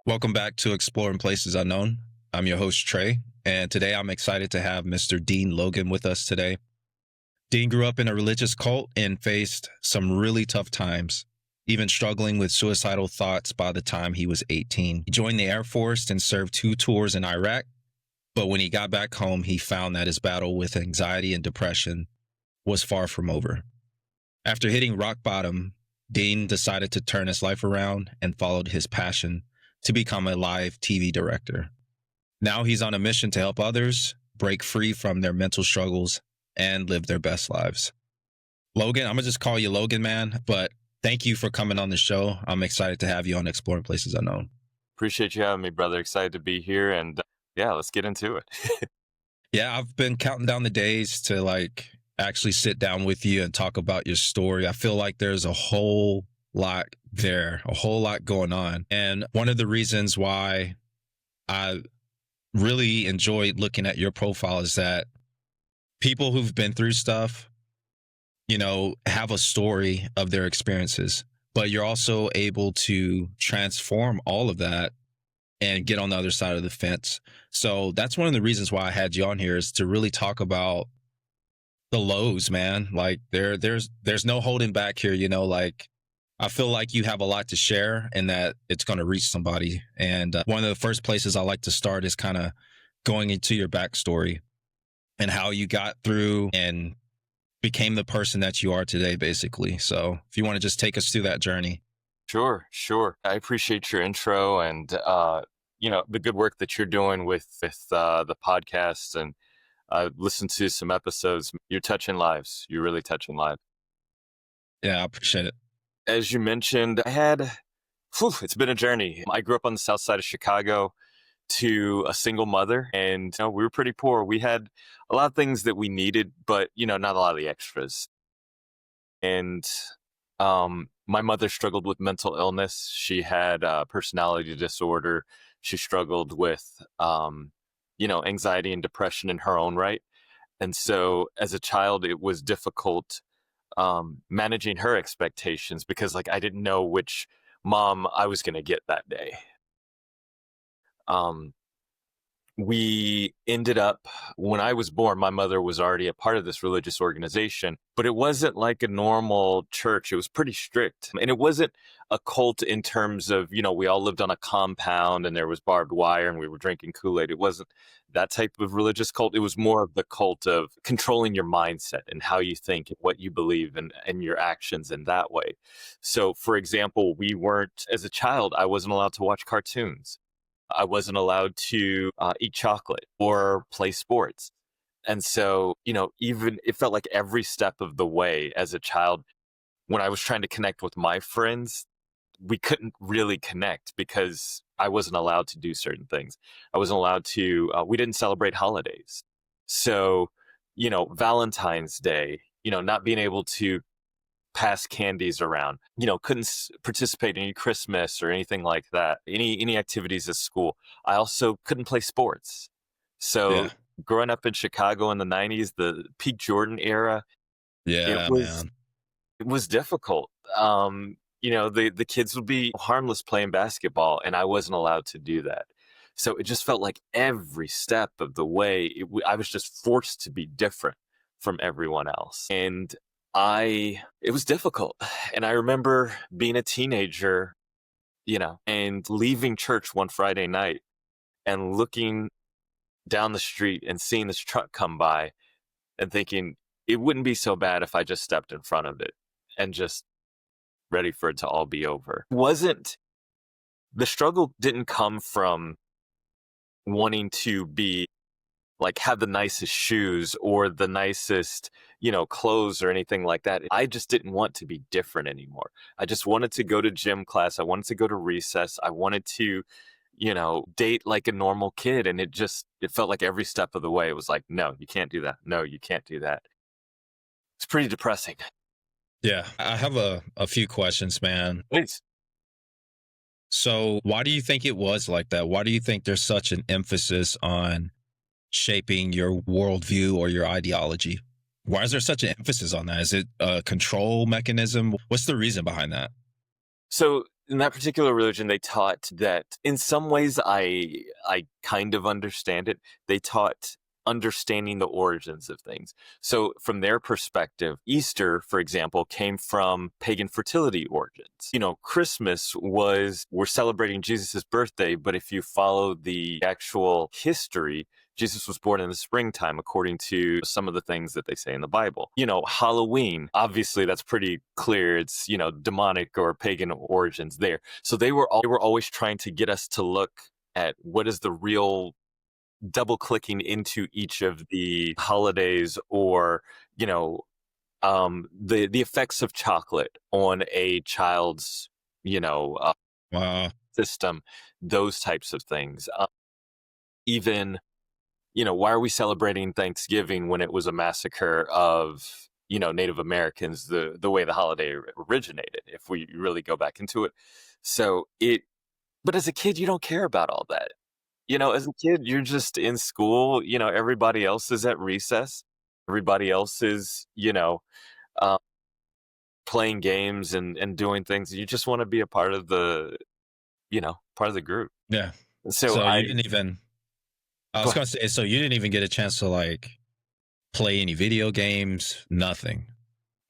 Welcome back to Exploring Places Unknown. I'm your host, Trey, and today I'm excited to have Mr. Dean Logan with us today. Dean grew up in a religious cult and faced some really tough times, even struggling with suicidal thoughts by the time he was 18. He joined the Air Force and served 2 tours in Iraq, but when he got back home, he found that his battle with anxiety and depression was far from over. After hitting rock bottom, Dean decided to turn his life around and followed his passion to become a live TV director. Now he's on a mission to help others break free from their mental struggles and live their best lives. Logan, I'm going to just call you Logan, man, but thank you for coming on the show. I'm excited to have you on Exploring Places Unknown. Appreciate you having me, brother. Excited to be here, and let's get into it. Yeah, I've been counting down the days to actually sit down with you and talk about your story. I feel like there's a whole lot there, a whole lot going on. And one of the reasons why I really enjoyed looking at your profile is that people who've been through stuff, have a story of their experiences, but you're also able to transform all of that and get on the other side of the fence. So that's one of the reasons why I had you on here, is to really talk about the lows, man. Like there's no holding back here, I feel like you have a lot to share and that it's going to reach somebody. And one of the first places I like to start is kind of going into your backstory and how you got through and became the person that you are today, basically. So if you want to just take us through that journey. Sure. I appreciate your intro and, the good work that you're doing with the podcast. And I've listened to some episodes. You're touching lives. You're really touching lives. Yeah, I appreciate it. As you mentioned, it's been a journey. I grew up on the south side of Chicago to a single mother, and we were pretty poor. We had a lot of things that we needed, but not a lot of the extras. And my mother struggled with mental illness. She had personality disorder. She struggled with anxiety and depression in her own right. And so as a child, it was difficult managing her expectations because I didn't know which mom I was going to get that day. We ended up, when I was born, my mother was already a part of this religious organization, but it wasn't like a normal church. It was pretty strict. And it wasn't a cult in terms of, we all lived on a compound and there was barbed wire and we were drinking Kool-Aid. It wasn't that type of religious cult. It was more of the cult of controlling your mindset and how you think and what you believe and your actions in that way. So, for example, as a child, I wasn't allowed to watch cartoons. I wasn't allowed to eat chocolate or play sports. And so, even it felt like every step of the way as a child, when I was trying to connect with my friends, we couldn't really connect because I wasn't allowed to do certain things. I wasn't allowed to, we didn't celebrate holidays. So, Valentine's Day, not being able to pass candies around, couldn't participate in any Christmas or anything like that, any activities at school. I also couldn't play sports. So growing up in Chicago in the 90s, the peak Jordan era, it was difficult. The kids would be harmless playing basketball and I wasn't allowed to do that. So it just felt like every step of the way, I was just forced to be different from everyone else. And it was difficult. And I remember being a teenager, and leaving church one Friday night and looking down the street and seeing this truck come by and thinking it wouldn't be so bad if I just stepped in front of it and just ready for it to all be over. The struggle didn't come from wanting to be have the nicest shoes or the nicest, clothes or anything like that. I just didn't want to be different anymore. I just wanted to go to gym class. I wanted to go to recess. I wanted to, date like a normal kid. And it felt like every step of the way, it was like, no, you can't do that. No, you can't do that. pretty depressing. Yeah. I have a few questions, man. Please. So, why do you think it was like that? Why do you think there's such an emphasis on shaping your worldview or your ideology? Why is there such an emphasis on that? Is it a control mechanism? What's the reason behind that? So in that particular religion, they taught that in some ways I kind of understand it. They taught understanding the origins of things. So from their perspective, Easter, for example, came from pagan fertility origins. Christmas was we're celebrating Jesus's birthday, but if you follow the actual history, Jesus was born in the springtime, according to some of the things that they say in the Bible. Halloween, obviously that's pretty clear. It's, demonic or pagan origins there. So they were always trying to get us to look at what is the real, double clicking into each of the holidays, or, the effects of chocolate on a child's, Wow. system, those types of things. Even, why are we celebrating Thanksgiving when it was a massacre of, Native Americans, the way the holiday originated, if we really go back into it. But as a kid, you don't care about all that. As a kid, you're just in school, everybody else is at recess. Everybody else is, uh, playing games and doing things. You just want to be a part of part of the group. Yeah. So So you didn't even, I was going to say, so you didn't even get a chance to like play any video games, nothing.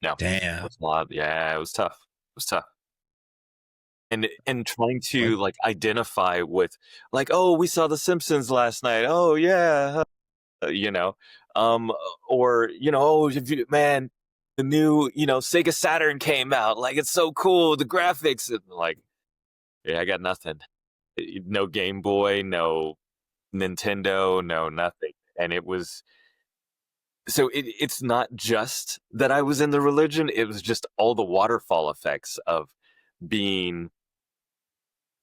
No. It Damn. was a lot. Yeah, it was tough. It was tough. And trying to like identify with, like, oh, we saw The Simpsons last night. Oh yeah, or oh, man, the new Sega Saturn came out. Like, it's so cool, the graphics, and like, yeah, I got nothing. No Game Boy, no Nintendo, no nothing. And it was, so it's not just that I was in the religion, it was just all the waterfall effects of being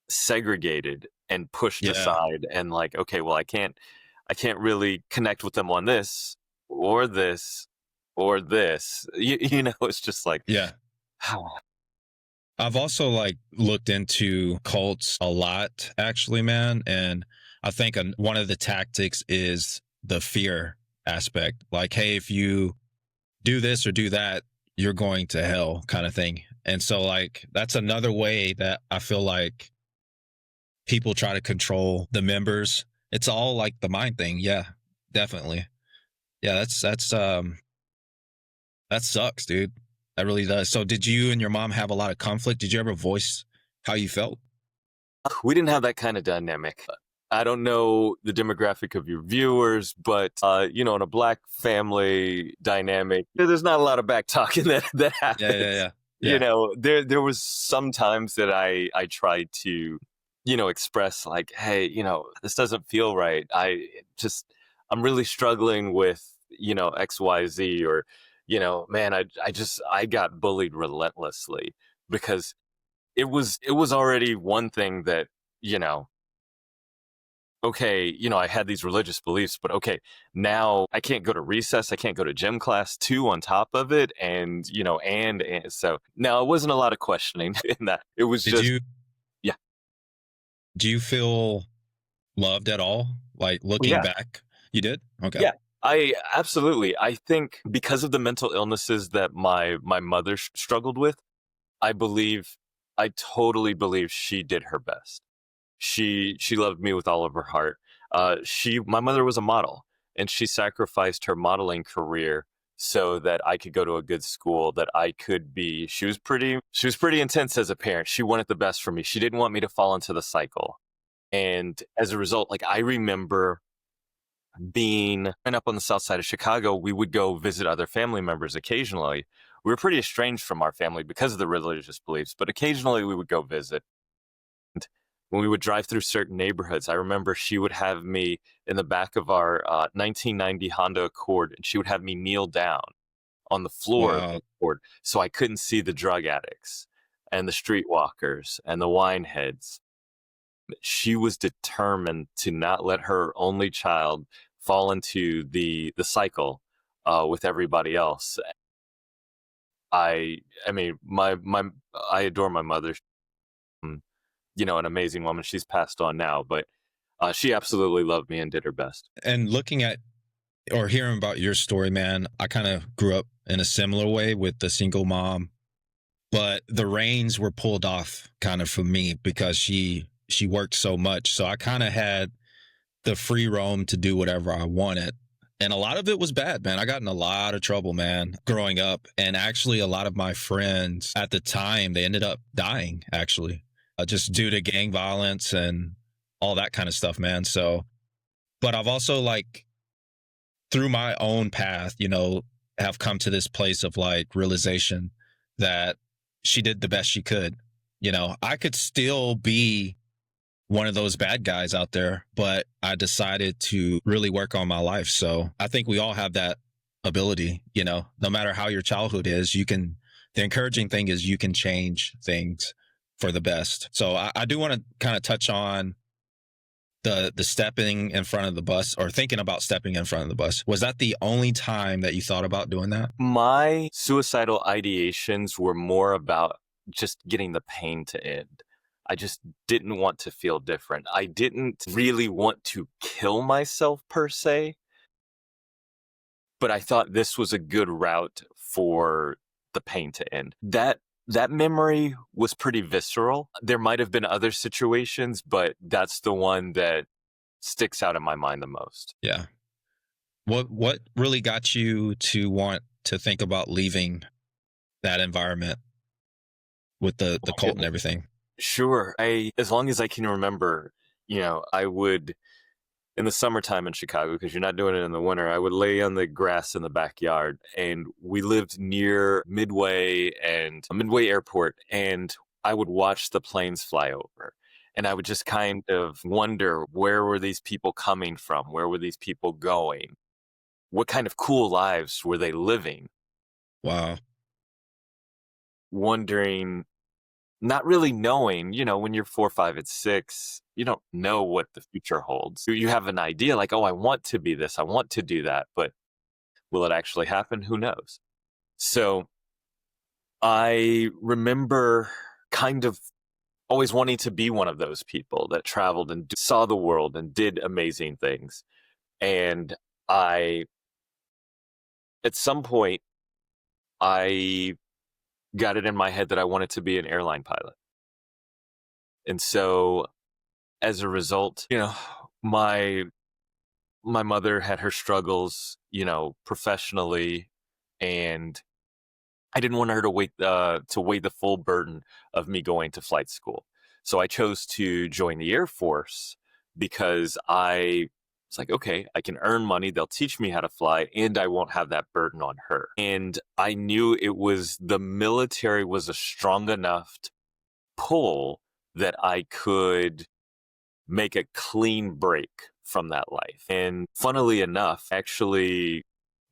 segregated and pushed aside, and like, okay, well, I can't really connect with them on this or this or this. It's just like, Yeah. I've also like looked into cults a lot, actually, man. And I think one of the tactics is the fear aspect. Like, hey, if you do this or do that, you're going to hell, kind of thing. And so, like, that's another way that I feel like people try to control the members. It's all like the mind thing. Yeah, definitely. Yeah, that sucks, dude. That really does. So did you and your mom have a lot of conflict? Did you ever voice how you felt? We didn't have that kind of dynamic. I don't know the demographic of your viewers, but in a Black family dynamic, there's not a lot of back talking that happens. Yeah. There was some times that I tried to, express like, hey, this doesn't feel right. I'm really struggling with, XYZ, or, man, I got bullied relentlessly, because it was already one thing that, okay, I had these religious beliefs, but okay, now I can't go to recess, I can't go to gym class too on top of it, and and so now it wasn't a lot of questioning in that. It was yeah. Do you feel loved at all? Like, looking back, you did? Okay. Yeah. I absolutely. I think because of the mental illnesses that my mother struggled with, I totally believe she did her best. She loved me with all of her heart. My mother was a model, and she sacrificed her modeling career so that I could go to a good school, that I could be. She was pretty intense as a parent. She wanted the best for me. She didn't want me to fall into the cycle. And as a result, like, I remember being up on the south side of Chicago, we would go visit other family members occasionally. We were pretty estranged from our family because of the religious beliefs, but occasionally we would go visit. And when we would drive through certain neighborhoods, I remember she would have me in the back of our 1990 Honda Accord, and she would have me kneel down on the floor of the Accord so I couldn't see the drug addicts and the streetwalkers and the wine heads. She was determined to not let her only child fall into the cycle with everybody else. I mean, I adore my mother. Um, an amazing woman. She's passed on now, but she absolutely loved me and did her best. And looking at or hearing about your story, man, I kind of grew up in a similar way with the single mom, but the reins were pulled off kind of for me because she worked so much. So I kind of had the free roam to do whatever I wanted. And a lot of it was bad, man. I got in a lot of trouble, man, growing up. And actually, a lot of my friends at the time, they ended up dying, actually, just due to gang violence and all that kind of stuff, man. So, but I've also, like, through my own path, have come to this place of like realization that she did the best she could. I could still be one of those bad guys out there, but I decided to really work on my life. So I think we all have that ability, no matter how your childhood is, the encouraging thing is you can change things for the best. So I do want to kind of touch on the stepping in front of the bus or thinking about stepping in front of the bus. Was that the only time that you thought about doing that? My suicidal ideations were more about just getting the pain to end. I just didn't want to feel different. I didn't really want to kill myself per se, but I thought this was a good route for the pain to end. That memory was pretty visceral. There might have been other situations, but that's the one that sticks out in my mind the most. Yeah. What really got you to want to think about leaving that environment with the cult and everything? Sure. As long as I can remember, I would, in the summertime in Chicago, because you're not doing it in the winter, I would lay on the grass in the backyard. And we lived near Midway Airport, and I would watch the planes fly over. And I would just kind of wonder, where were these people coming from? Where were these people going? What kind of cool lives were they living? Wow. Wondering, not really knowing, when you're 4, 5, and 6, you don't know what the future holds. You have an idea like, oh, I want to be this, I want to do that, but will it actually happen? Who knows? So I remember kind of always wanting to be one of those people that traveled and saw the world and did amazing things. And at some point, I got it in my head that I wanted to be an airline pilot. And so as a result, my mother had her struggles, professionally, and I didn't want her to weigh the full burden of me going to flight school. So I chose to join the Air Force because I was like, okay, I can earn money. They'll teach me how to fly, and I won't have that burden on her. And I knew the military was a strong enough pull that I could make a clean break from that life. And funnily enough, actually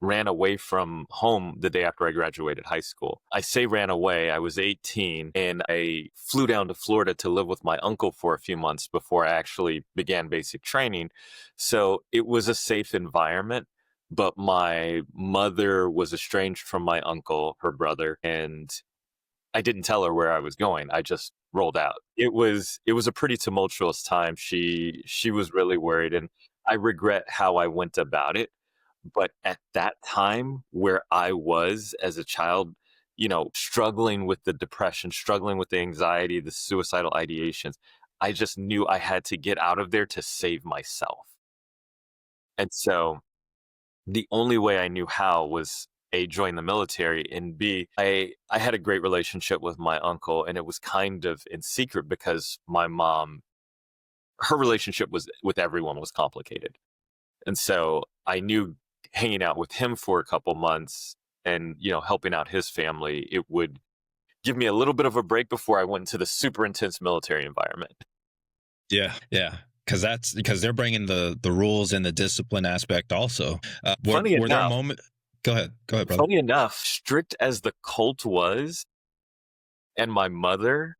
ran away from home the day after I graduated high school. I say ran away, I was 18, and I flew down to Florida to live with my uncle for a few months before I actually began basic training. So it was a safe environment, but my mother was estranged from my uncle, her brother, and I didn't tell her where I was going. I just rolled out. It was a pretty tumultuous time. She was really worried, and I regret how I went about it. But at that time, where I was as a child, struggling with the depression, struggling with the anxiety, the suicidal ideations, I just knew I had to get out of there to save myself. And so the only way I knew how was A, join the military, and B, I had a great relationship with my uncle, and it was kind of in secret because my mom, her relationship with everyone was complicated. And so I knew hanging out with him for a couple months and, helping out his family, it would give me a little bit of a break before I went into the super intense military environment. Yeah. Yeah. Because they're bringing the rules and the discipline aspect also. Were there moments? Go ahead, brother. Funny enough, strict as the cult was, and my mother,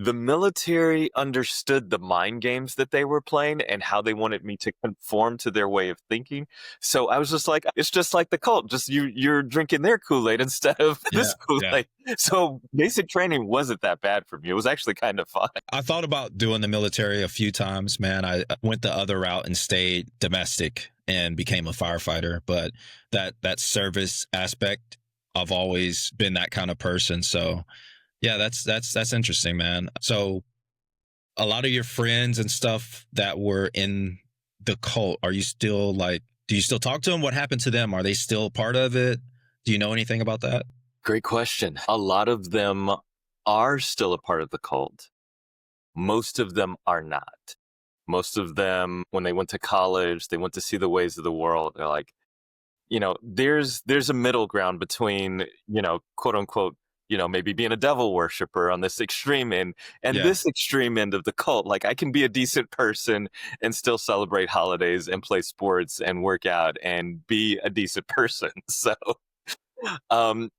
The military understood the mind games that they were playing and how they wanted me to conform to their way of thinking. So I was just like, it's just like the cult. Just you're drinking their Kool-Aid instead of Yeah. this Yeah. Kool-Aid. So basic training wasn't that bad for me. It was actually kind of fun. I thought about doing the military a few times, man. I went the other route and stayed domestic and became a firefighter. But that service aspect, I've always been that kind of person. So yeah, that's interesting, man. So a lot of your friends and stuff that were in the cult, are you still like, do you still talk to them? What happened to them? Are they still part of it? Do you know anything about that? Great question. A lot of them are still a part of the cult. Most of them are not. Most of them, when they went to college, they went to see the ways of the world. They're like, there's a middle ground between, quote unquote, maybe being a devil worshiper on this extreme end and Yeah. this extreme end of the cult. Like I can be a decent person and still celebrate holidays and play sports and work out and be a decent person. So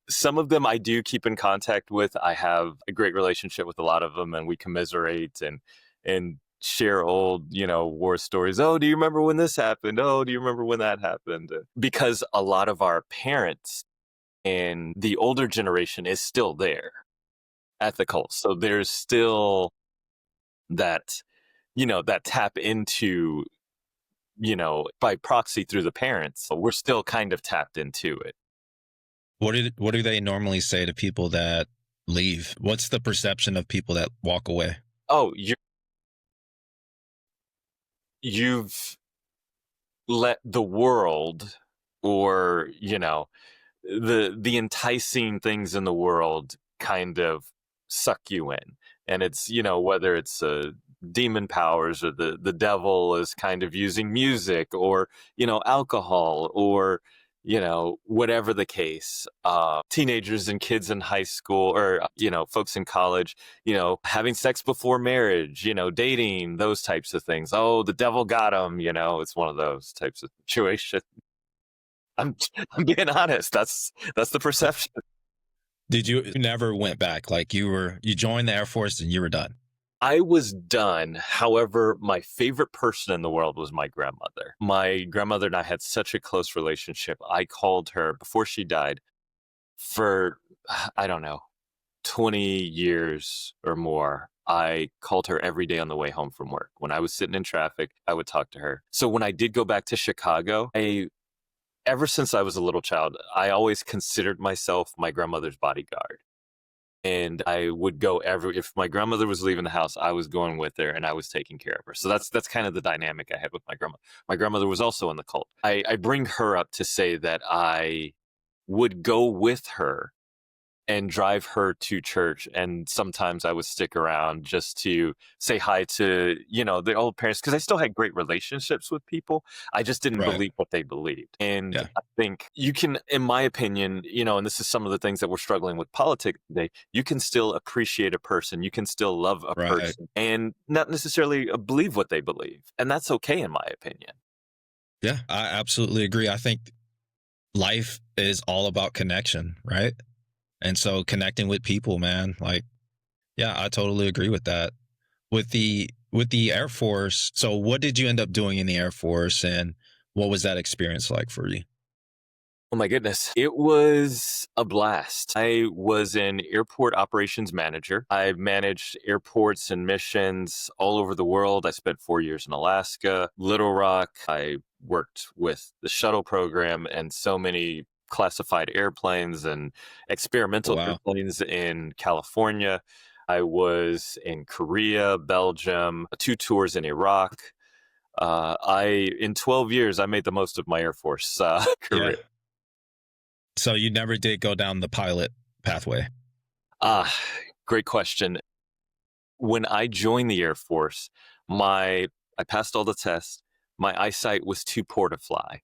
some of them I do keep in contact with. I have a great relationship with a lot of them, and we commiserate and share old, war stories. Oh, do you remember when this happened? Oh, do you remember when that happened? Because a lot of our parents and the older generation is still there at the cult. So there's still that, that tap into, by proxy through the parents. So we're still kind of tapped into it. What do they normally say to people that leave? What's the perception of people that walk away? Oh, you've let the world or, the enticing things in the world kind of suck you in. And it's, whether it's demon powers or the devil is kind of using music or, alcohol or, whatever the case, teenagers and kids in high school or, folks in college, having sex before marriage, dating, those types of things. Oh, the devil got him, it's one of those types of situations. I'm I'm being honest. That's the perception. Did you never went back? Like you joined the Air Force and you were done? I was done. However, my favorite person in the world was my grandmother. My grandmother and I had such a close relationship. I called her before she died for, I don't know, 20 years or more. I called her every day on the way home from work. When I was sitting in traffic, I would talk to her. So when I did go back to Chicago, ever since I was a little child, I always considered myself my grandmother's bodyguard. And I would go if my grandmother was leaving the house, I was going with her and I was taking care of her. So that's kind of the dynamic I had with my grandma. My grandmother was also in the cult. I bring her up to say that I would go with her and drive her to church. And sometimes I would stick around just to say hi to, the old parents, because I still had great relationships with people. I just didn't Right. believe what they believed. And Yeah. I think you can, in my opinion, and this is some of the things that we're struggling with politics today, you can still appreciate a person. You can still love a Right. person and not necessarily believe what they believe. And that's okay, in my opinion. Yeah, I absolutely agree. I think life is all about connection, right? And so connecting with people, man, like, yeah, I totally agree with that. With the Air Force, so what did you end up doing in the Air Force and what was that experience like for you? Oh my goodness. It was a blast. I was an airport operations manager. I managed airports and missions all over the world. I spent 4 years in Alaska, Little Rock. I worked with the shuttle program and so many classified airplanes and experimental Wow. airplanes in California. I was in Korea, Belgium, 2 tours in Iraq. In 12 years, I made the most of my Air Force Yeah. career. So you never did go down the pilot pathway. Ah, great question. When I joined the Air Force, I passed all the tests. My eyesight was too poor to fly.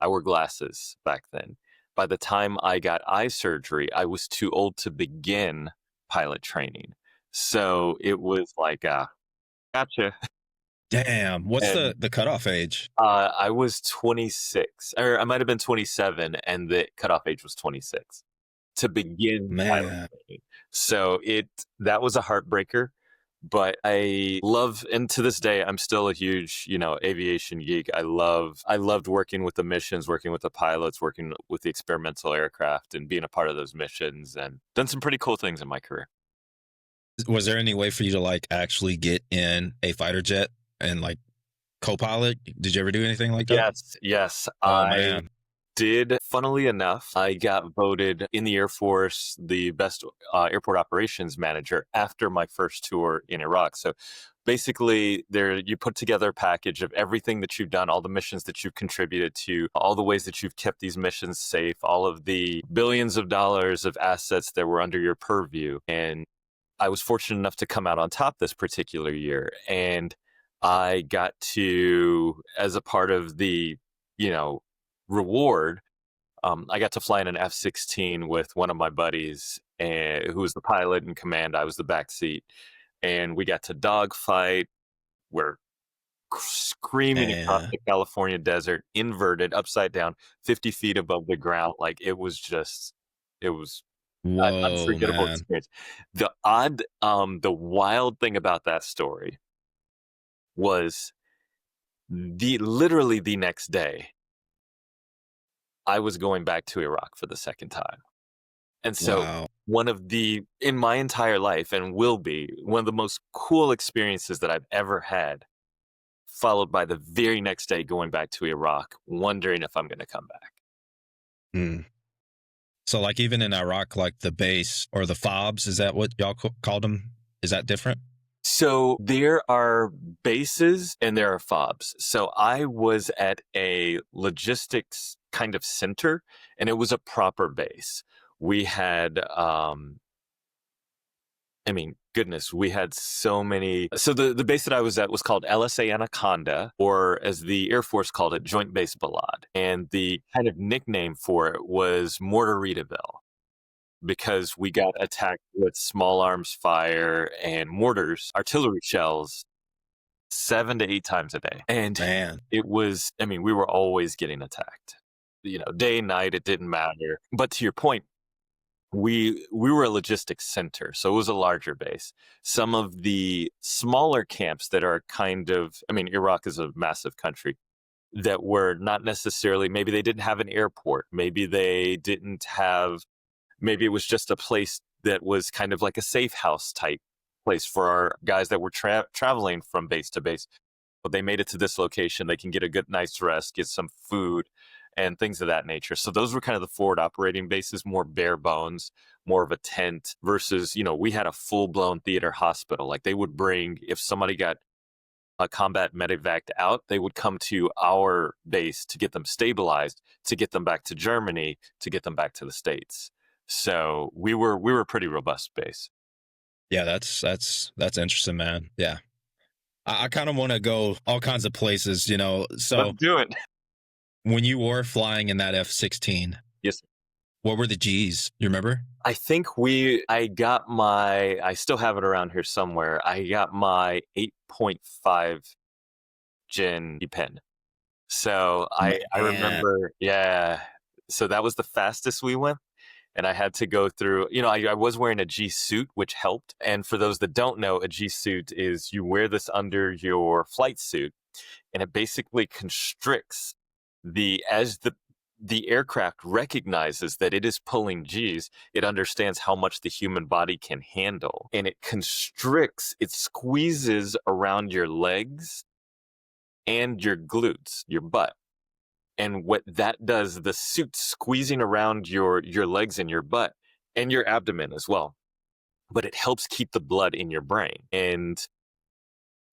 I wore glasses back then. By the time I got eye surgery, I was too old to begin pilot training. So it was like, gotcha. Damn. What's And the cutoff age? I was 26, or I might have been 27, and the cutoff age was 26 to begin pilot Man. training. So that was a heartbreaker. But I love, and to this day, I'm still a huge, aviation geek. I loved working with the missions, working with the pilots, working with the experimental aircraft, and being a part of those missions, and done some pretty cool things in my career. Was there any way for you to like actually get in a fighter jet and like co-pilot? Did you ever do anything like that? Yes, yes, Oh I man. did. Funnily enough, I got voted in the Air Force the best airport operations manager after my first tour in Iraq. So basically, there you put together a package of everything that you've done, all the missions that you've contributed to, all the ways that you've kept these missions safe, all of the billions of dollars of assets that were under your purview. And I was fortunate enough to come out on top this particular year. And I got to, as a part of the, you know, reward, I got to fly in an F-16 with one of my buddies, who was the pilot in command. I was the back seat, and we got to dogfight. We're screaming across Man. the California desert, inverted, upside down, 50 feet above the ground. Like it was an Whoa, unforgettable man. experience. The wild thing about that story was literally the next day, I was going back to Iraq for the second time. And so Wow. in my entire life, and will be one of the most cool experiences that I've ever had, followed by the very next day going back to Iraq, wondering if I'm going to come back. Mm. So like even in Iraq, like the base or the fobs, is that what y'all called them? Is that different? So there are bases and there are fobs. So I was at a logistics kind of center, and it was a proper base. We had, goodness, we had so many. So the base that I was at was called LSA Anaconda, or as the Air Force called it, Joint Base Balad. And the kind of nickname for it was Mortaritaville, because we got attacked with small arms fire and mortars, artillery shells, 7 to 8 times a day. And Man. it was, we were always getting attacked. Day, night, it didn't matter. But to your point, we were a logistics center, so it was a larger base. Some of the smaller camps that are Iraq is a massive country, that were not necessarily, maybe they didn't have an airport, maybe it was just a place that was kind of like a safe house type place for our guys that were traveling from base to base. But they made it to this location, they can get a good night's rest, get some food, and things of that nature. So those were kind of the forward operating bases, more bare bones, more of a tent, versus, we had a full-blown theater hospital. Like they would bring, if somebody got a combat medevaced out, they would come to our base to get them stabilized, to get them back to Germany, to get them back to the States. So we were a pretty robust base. Yeah, that's interesting, man. Yeah. I kind of want to go all kinds of places, Let's So do it. when you were flying in that F-16, Yes. what were the G's? You remember? I still have it around here somewhere. I got my 8.5 Gen pen. So I remember, yeah. So that was the fastest we went. And I had to go through, I was wearing a G suit, which helped. And for those that don't know, a G suit is you wear this under your flight suit, and it basically constricts as the aircraft recognizes that it is pulling G's, it understands how much the human body can handle. And it constricts, it squeezes around your legs and your glutes, your butt. And what that does, the suit squeezing around your legs and your butt and your abdomen as well, but it helps keep the blood in your brain. And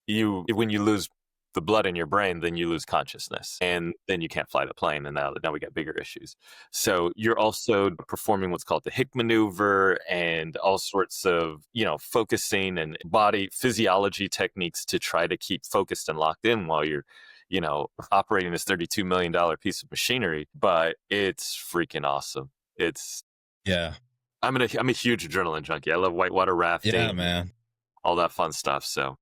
when you lose the blood in your brain, then you lose consciousness, and then you can't fly the plane. And now we got bigger issues. So you're also performing what's called the Hick maneuver and all sorts of, focusing and body physiology techniques to try to keep focused and locked in while you're, operating this $32 million piece of machinery. But it's freaking awesome. Yeah. I'm a huge adrenaline junkie. I love whitewater rafting. Yeah, man. All that fun stuff. So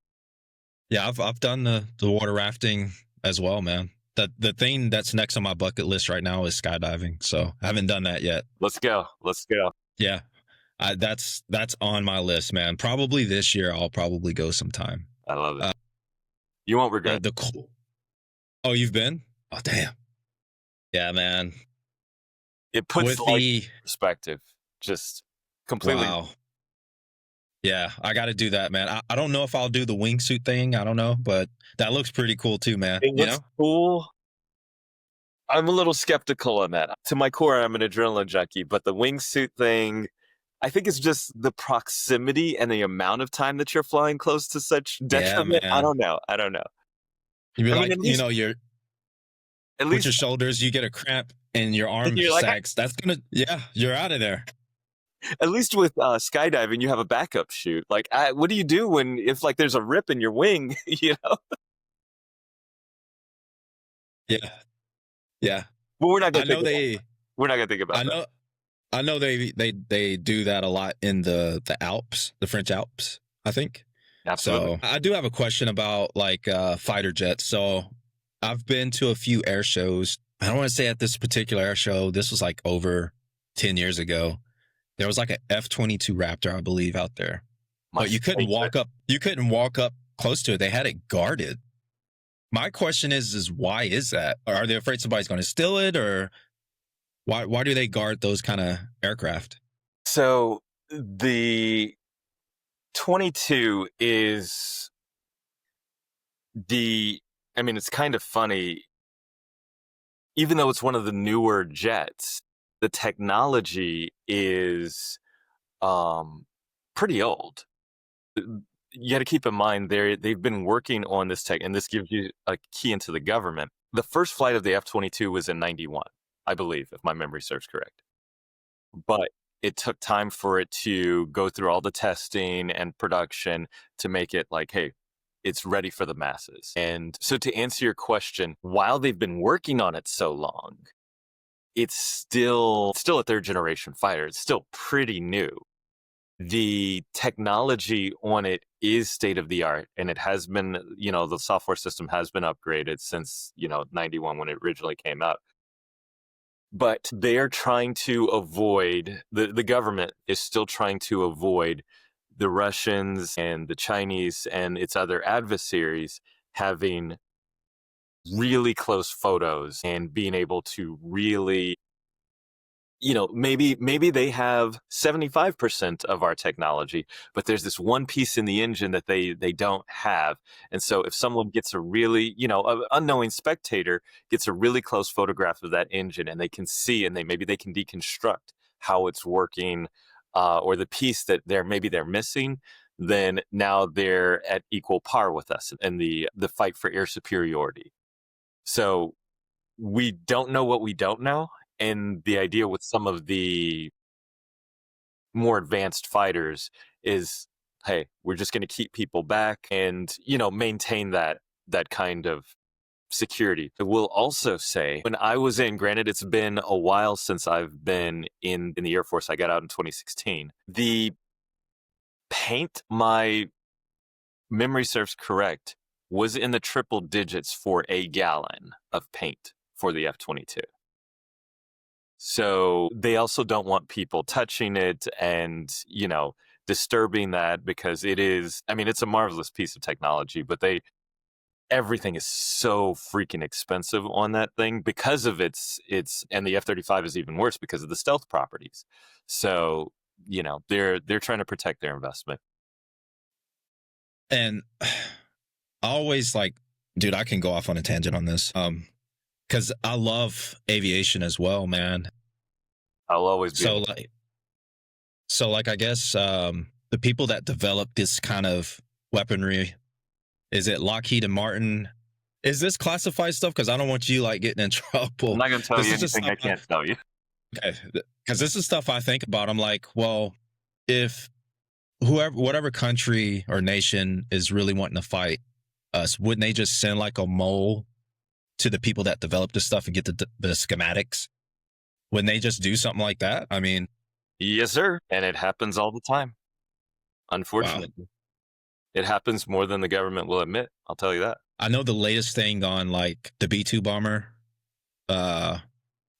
Yeah, I've done the water rafting as well, man. The thing that's next on my bucket list right now is skydiving. So I haven't done that yet. let's go. Yeah. That's on my list, man. Probably this year I'll probably go sometime. I love it. You won't regret. The cool. Oh, you've been? Oh, damn. Yeah, man. It puts With life the in perspective. Just completely. wow. Yeah, I got to do that, man. I don't know if I'll do the wingsuit thing. I don't know, but that looks pretty cool too, man. It You looks know? cool. I'm a little skeptical on that. To my core, I'm an adrenaline junkie, but the wingsuit thing, I think it's just the proximity and the amount of time that you're flying close to such Yeah, detriment. I man. don't know. I don't know. You'd be I mean, like, at you least, know, you're at with least your shoulders, you get a cramp and your arm you're like, sags. That's gonna, yeah, you're out of there. at least with skydiving, you have a backup chute. Like, what do you do when if like there's a rip in your wing? You know. Yeah, yeah. But we're not I gonna think know about. they. We're not gonna think about I that. know. I know they do that a lot in the Alps, the French Alps, I think. Absolutely. So I do have a question about like fighter jets. So I've been to a few air shows. I don't want to say at this particular air show. This was like over 10 years ago. There was like an F-22 Raptor, I believe, out there. My But you couldn't favorite. walk up. You couldn't walk up close to it. They had it guarded. My question is why is that? Are they afraid somebody's going to steal it, or why do they guard those kind of aircraft? So the 22 is I mean, it's kind of funny. Even though it's one of the newer jets, the technology is pretty old. You got to keep in mind they've been working on this tech, and this gives you a key into the government. The first flight of the F-22 was in 91, I believe, if my memory serves correct. But it took time for it to go through all the testing and production to make it like, hey, it's ready for the masses. And so to answer your question, while they've been working on it so long, it's still a third generation fighter. It's still pretty new. The technology on it is state of the art, and it has been, the software system has been upgraded since, 91 when it originally came out. But they are trying to avoid, the government is still trying to avoid the Russians and the Chinese and its other adversaries having really close photos and being able to really, maybe they have 75% of our technology, but there's this one piece in the engine that they don't have. And so if someone gets a really, an unknowing spectator gets a really close photograph of that engine, and they can see, and maybe they can deconstruct how it's working, or the piece that they're missing, then now they're at equal par with us in the fight for air superiority. So we don't know what we don't know. And the idea with some of the more advanced fighters is, hey, we're just going to keep people back and, maintain that kind of security. I will also say, when I was granted, it's been a while since I've been in the Air Force. I got out in 2016. The paint, my memory serves correct, was in the triple digits for a gallon of paint for the F-22. So they also don't want people touching it and, disturbing that, because it's a marvelous piece of technology, but everything is so freaking expensive on that thing because of its, and the F-35 is even worse because of the stealth properties. So, they're trying to protect their investment. And I always like, dude, I can go off on a tangent on this. Because I love aviation as well, man. I'll always be. So I guess the people that developed this kind of weaponry, is it Lockheed and Martin? Is this classified stuff? Because I don't want you like getting in trouble. I'm not going to tell you anything I can't tell you. Okay, because this is stuff I think about. I'm like, well, if whatever country or nation is really wanting to fight us, wouldn't they just send like a mole to the people that develop this stuff and get the schematics? Wouldn't they just do something like that? I mean, yes, sir. And it happens all the time. Unfortunately, wow. It happens more than the government will admit. I'll tell you that. I know the latest thing on like the B-2 bomber. What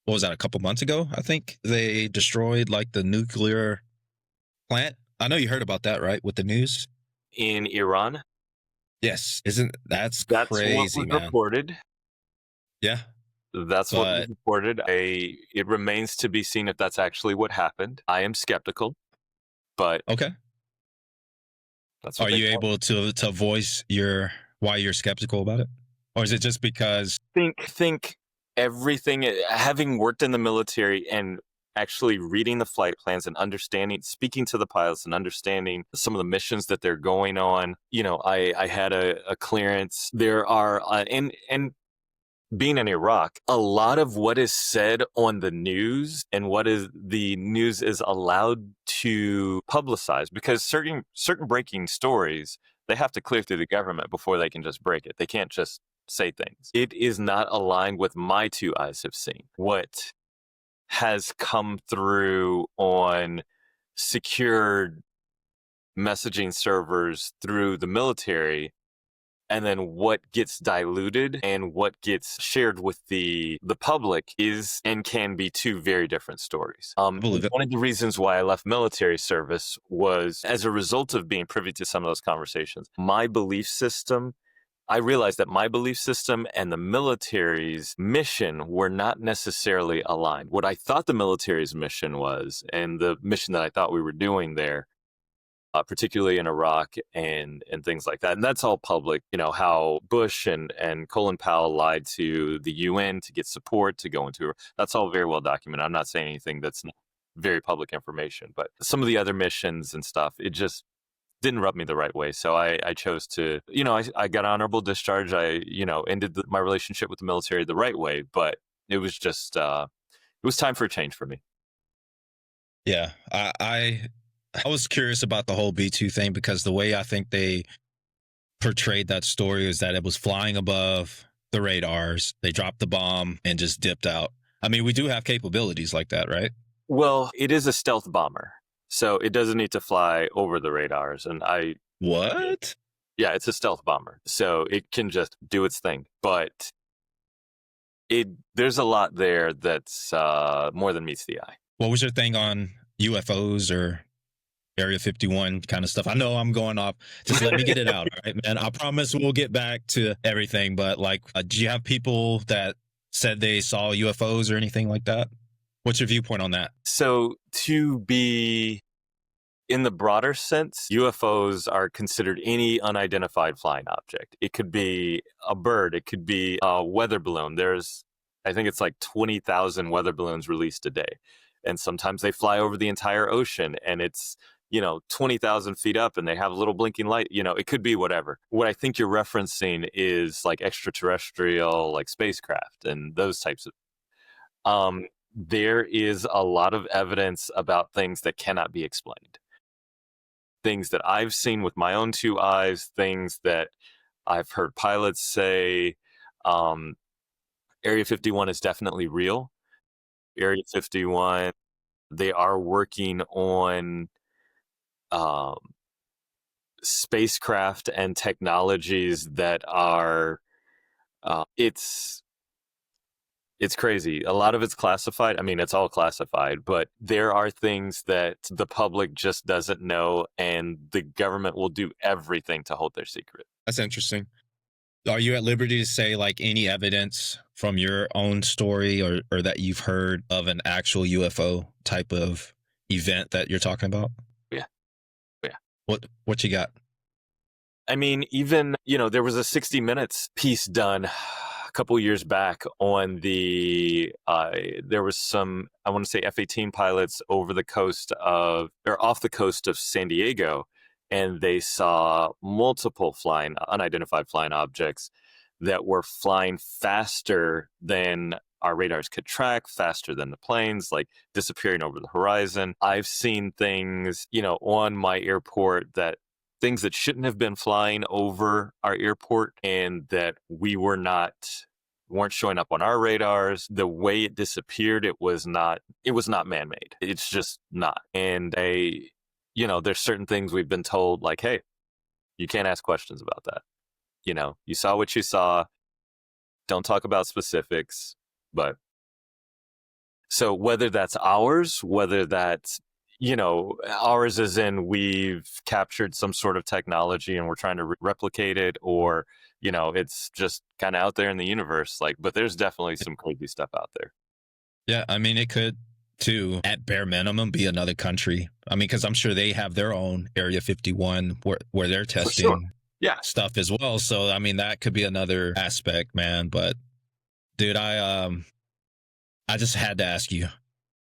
was that? A couple months ago, I think they destroyed like the nuclear plant? I know you heard about that, right? With the news? in Iran. Yes. Isn't that's That's what crazy, was man. reported. Yeah. That's what was But reported. It remains to be seen if that's actually what happened. I am skeptical, but okay. that's what Are they you tell me. able to voice your why you're skeptical about it? Or is it just because Think everything. Having worked in the military and actually reading the flight plans and understanding, speaking to the pilots and understanding some of the missions that they're going on. I had a clearance. There are and being in Iraq, a lot of what is said on the news and what is the news is allowed to publicize, because certain breaking stories, they have to clear through the government before they can just break it. They can't just say things. It is not aligned with my two eyes have seen. What has come through on secured messaging servers through the military, and then what gets diluted and what gets shared with the public is and can be two very different stories. I believe it? One of the reasons why I left military service was as a result of being privy to some of those conversations. My belief system, I realized that my belief system and the military's mission were not necessarily aligned. What I thought the military's mission was, and the mission that I thought we were doing there, particularly in Iraq and things like that. And that's all public, how Bush and Colin Powell lied to the UN to get support to go into. That's all very well documented. I'm not saying anything that's not very public information, but some of the other missions and stuff, it just didn't rub me the right way. So I chose to, I got honorable discharge. I, ended my relationship with the military the right way, but it was just, it was time for a change for me. Yeah. I was curious about the whole B2 thing because the way I think they portrayed that story is that it was flying above the radars. They dropped the bomb and just dipped out. I mean, we do have capabilities like that, right? Well, it is a stealth bomber, so it doesn't need to fly over the radars. And What? yeah, it's a stealth bomber, so it can just do its thing. But there's a lot there that's more than meets the eye. What was your thing on UFOs or Area 51 kind of stuff? I know I'm going off. Just let me get it out, all right, man? I promise we'll get back to everything. But do you have people that said they saw UFOs or anything like that? What's your viewpoint on that? So to be in the broader sense, UFOs are considered any unidentified flying object. It could be a bird. It could be a weather balloon. I think it's like 20,000 weather balloons released a day. And sometimes they fly over the entire ocean and it's, 20,000 feet up and they have a little blinking light. It could be whatever. What I think you're referencing is like extraterrestrial, like spacecraft and those types of. There is a lot of evidence about things that cannot be explained. Things that I've seen with my own two eyes, things that I've heard pilots say. Area 51 is definitely real. Area 51, they are working on spacecraft and technologies that are, it's crazy. A lot of it's classified. I mean, it's all classified, but there are things that the public just doesn't know, and the government will do everything to hold their secret. That's interesting. Are you at liberty to say any evidence from your own story or that you've heard of an actual UFO type of event that you're talking about? Yeah. What you got? I mean, even, there was a 60 Minutes piece done a couple years back on there was some, I want to say F-18 pilots off the coast of San Diego, and they saw multiple unidentified flying objects that were flying faster than our radars could track, faster than the planes, like disappearing over the horizon. I've seen things, on my airport things that shouldn't have been flying over our airport and that weren't showing up on our radars. The way it disappeared, it was not man-made. It's just not. And there's certain things we've been told, like, hey, you can't ask questions about that. You saw what you saw. Don't talk about specifics. But so whether that's ours, whether that's ours is in we've captured some sort of technology and we're trying to replicate it, or, it's just kind of out there in the universe. Like, but there's definitely some crazy stuff out there. Yeah, I mean, it could too, at bare minimum, be another country. I mean, because I'm sure they have their own Area 51 where they're For sure. testing Yeah. stuff as well. So I mean, that could be another aspect, man. But dude, I just had to ask you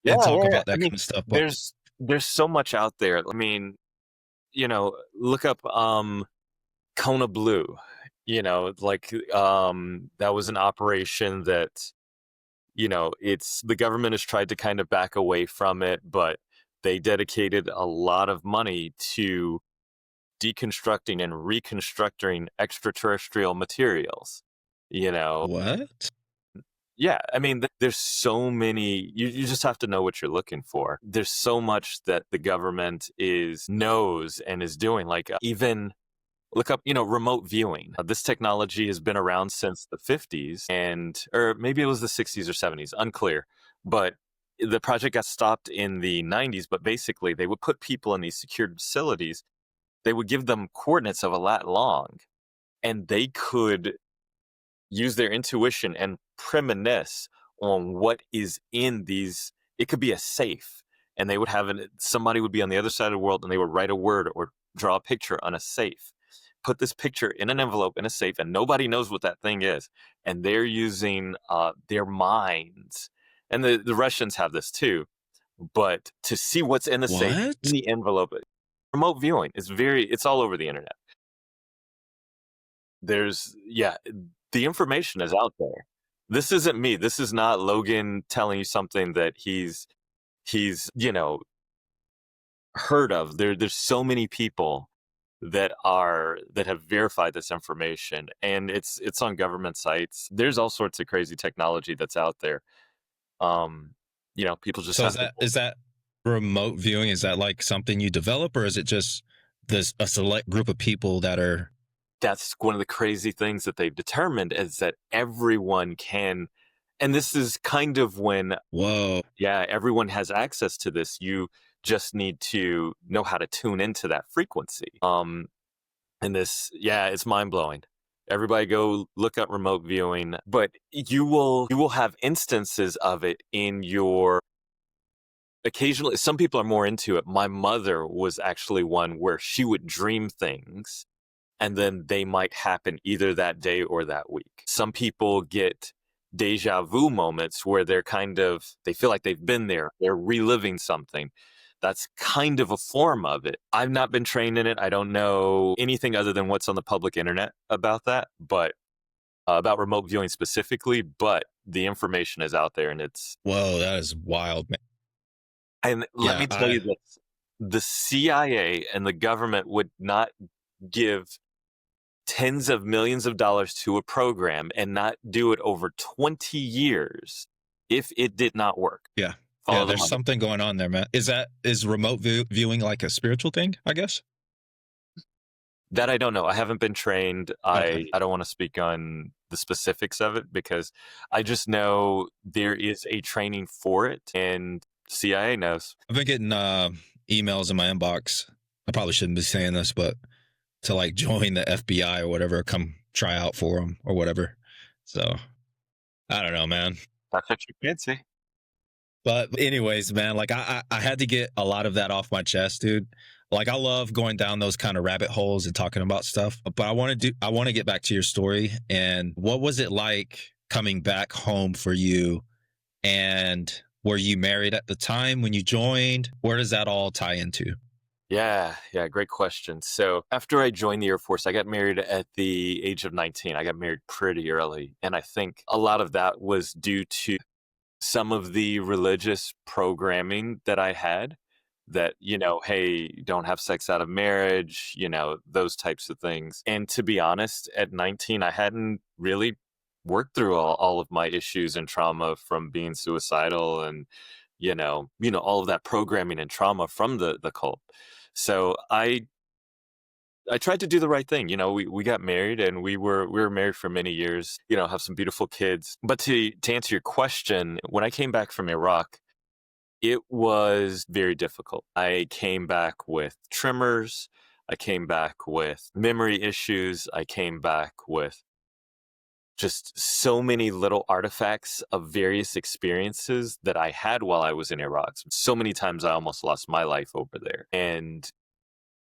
Yeah. and talk Yeah, yeah. about I that mean, kind of stuff. But there's so much out there. I mean, look up Kona Blue. That was an operation that, it's the government has tried to kind of back away from it, but they dedicated a lot of money to deconstructing and reconstructing extraterrestrial materials. what? Yeah, I mean, there's so many. You just have to know what you're looking for. There's so much that the government knows and is doing. Like, even look up, remote viewing. This technology has been around since the 50s, or maybe it was the 60s or 70s, unclear. But the project got stopped in the 90s. But basically, they would put people in these secured facilities. They would give them coordinates of a lat long, and they could use their intuition and premonition on what is in these. It could be a safe, and they would have somebody would be on the other side of the world, and they would write a word or draw a picture on a safe, put this picture in an envelope in a safe, and nobody knows what that thing is, and they're using their minds. And the Russians have this too, but to see what's in the safe What? in the envelope. Remote viewing is it's all over the internet. The information is out there. This isn't me. This is not Logan telling you something that he's heard of. There's so many people that have verified this information, and it's on government sites. There's all sorts of crazy technology that's out there. People just So have is that remote viewing? Is that like something you develop, or is it just a select group of people that are? That's one of the crazy things that they've determined, is that everyone can, and this is kind of when, Whoa. yeah, everyone has access to this. You just need to know how to tune into that frequency. And this, yeah, it's mind blowing. Everybody go look up remote viewing, but you will have instances of it in your. Occasionally, some people are more into it. My mother was actually one where she would dream things, and then they might happen either that day or that week. Some people get deja vu moments where they feel like they've been there. They're reliving something. That's kind of a form of it. I've not been trained in it. I don't know anything other than what's on the public internet about that, but about remote viewing specifically, but the information is out there, and it's. Whoa, that is wild, man. And let me tell you this, the CIA and the government would not give tens of millions of dollars to a program and not do it over 20 years if it did not work. Yeah. Follow Yeah, there's something going on there, man. Is remote viewing like a spiritual thing, I guess? That I don't know. I haven't been trained. Okay. I don't want to speak on the specifics of it, because I just know there is a training for it, and CIA knows. I've been getting emails in my inbox. I probably shouldn't be saying this, but to like join the FBI or whatever, come try out for them or whatever. So I don't know, man. That's what you fancy. But anyways, man, like I had to get a lot of that off my chest, dude. Like I love going down those kind of rabbit holes and talking about stuff. But I want to get back to your story. And what was it like coming back home for you? And were you married at the time when you joined? Where does that all tie into? Yeah, great question. So after I joined the Air Force, I got married at the age of 19. I got married pretty early. And I think a lot of that was due to some of the religious programming that I had, that, hey, don't have sex out of marriage, those types of things. And to be honest, at 19, I hadn't really worked through all of my issues and trauma from being suicidal, and, all of that programming and trauma from the cult. So I tried to do the right thing. We got married, and we were married for many years, have some beautiful kids. But to answer your question, when I came back from Iraq, It was very difficult. I came back with tremors. I came back with memory issues. I came back with just so many little artifacts of various experiences that I had while I was in Iraq. So many times I almost lost my life over there. And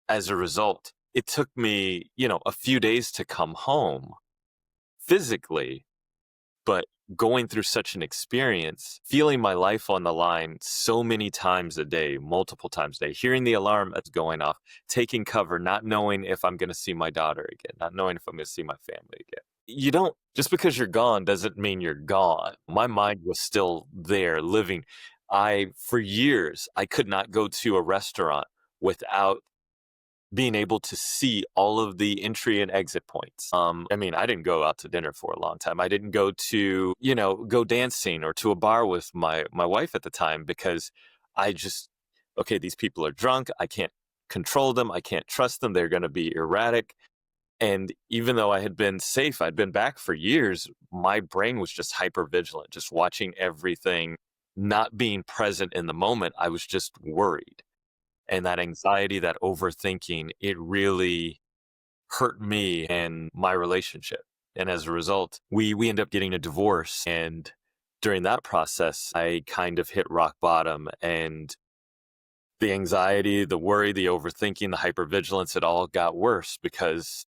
as a result, it took me, a few days to come home physically, but going through such an experience, feeling my life on the line so many times a day, multiple times a day, hearing the alarm that's going off, taking cover, not knowing if I'm going to see my daughter again, not knowing if I'm going to see my family again. You don't, just because you're gone doesn't mean you're gone. My mind was still there living. For years, I could not go to a restaurant without being able to see all of the entry and exit points. I didn't go out to dinner for a long time. I didn't go to, go dancing or to a bar with my wife at the time because I just, okay, these people are drunk. I can't control them. I can't trust them. They're going to be erratic. And even though I had been safe, I'd been back for years, my brain was just hyper vigilant, just watching everything, not being present in the moment. I was just worried. And that anxiety, that overthinking, it really hurt me and my relationship. And as a result, we end up getting a divorce. And during that process, I kind of hit rock bottom, and the anxiety, the worry, the overthinking, the hypervigilance, it all got worse because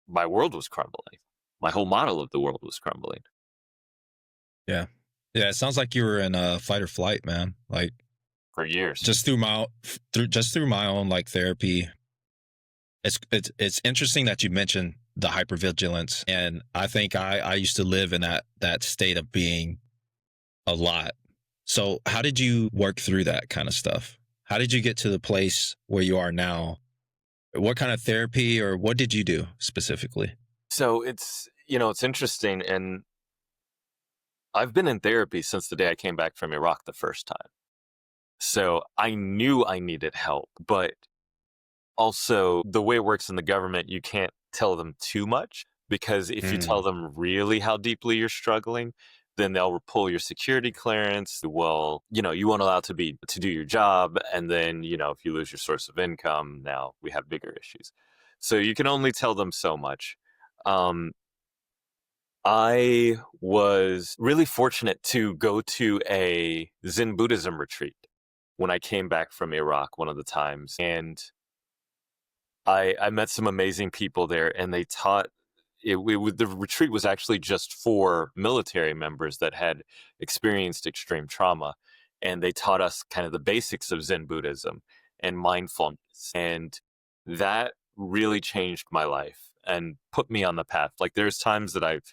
my world was crumbling. My whole model of the world was crumbling. Yeah. Yeah. It sounds like you were in a fight or flight, man. Like, For years. just through my own like therapy, it's interesting that you mentioned the hypervigilance, and I think I used to live in that state of being a lot. So how did you work through that kind of stuff? How did you get to the place where you are now? What kind of therapy, or what did you do specifically? So it's interesting. And I've been in therapy since the day I came back from Iraq the first time. So I knew I needed help, but also the way it works in the government, you can't tell them too much, because if you tell them really how deeply you're struggling, then they'll pull your security clearance. Well, you won't allow to do your job. And then, if you lose your source of income, now we have bigger issues. So you can only tell them so much. I was really fortunate to go to a Zen Buddhism retreat when I came back from Iraq one of the times. And I met some amazing people there, and they taught the retreat was actually just for military members that had experienced extreme trauma. And they taught us kind of the basics of Zen Buddhism and mindfulness. And that really changed my life and put me on the path. Like, there's times that I've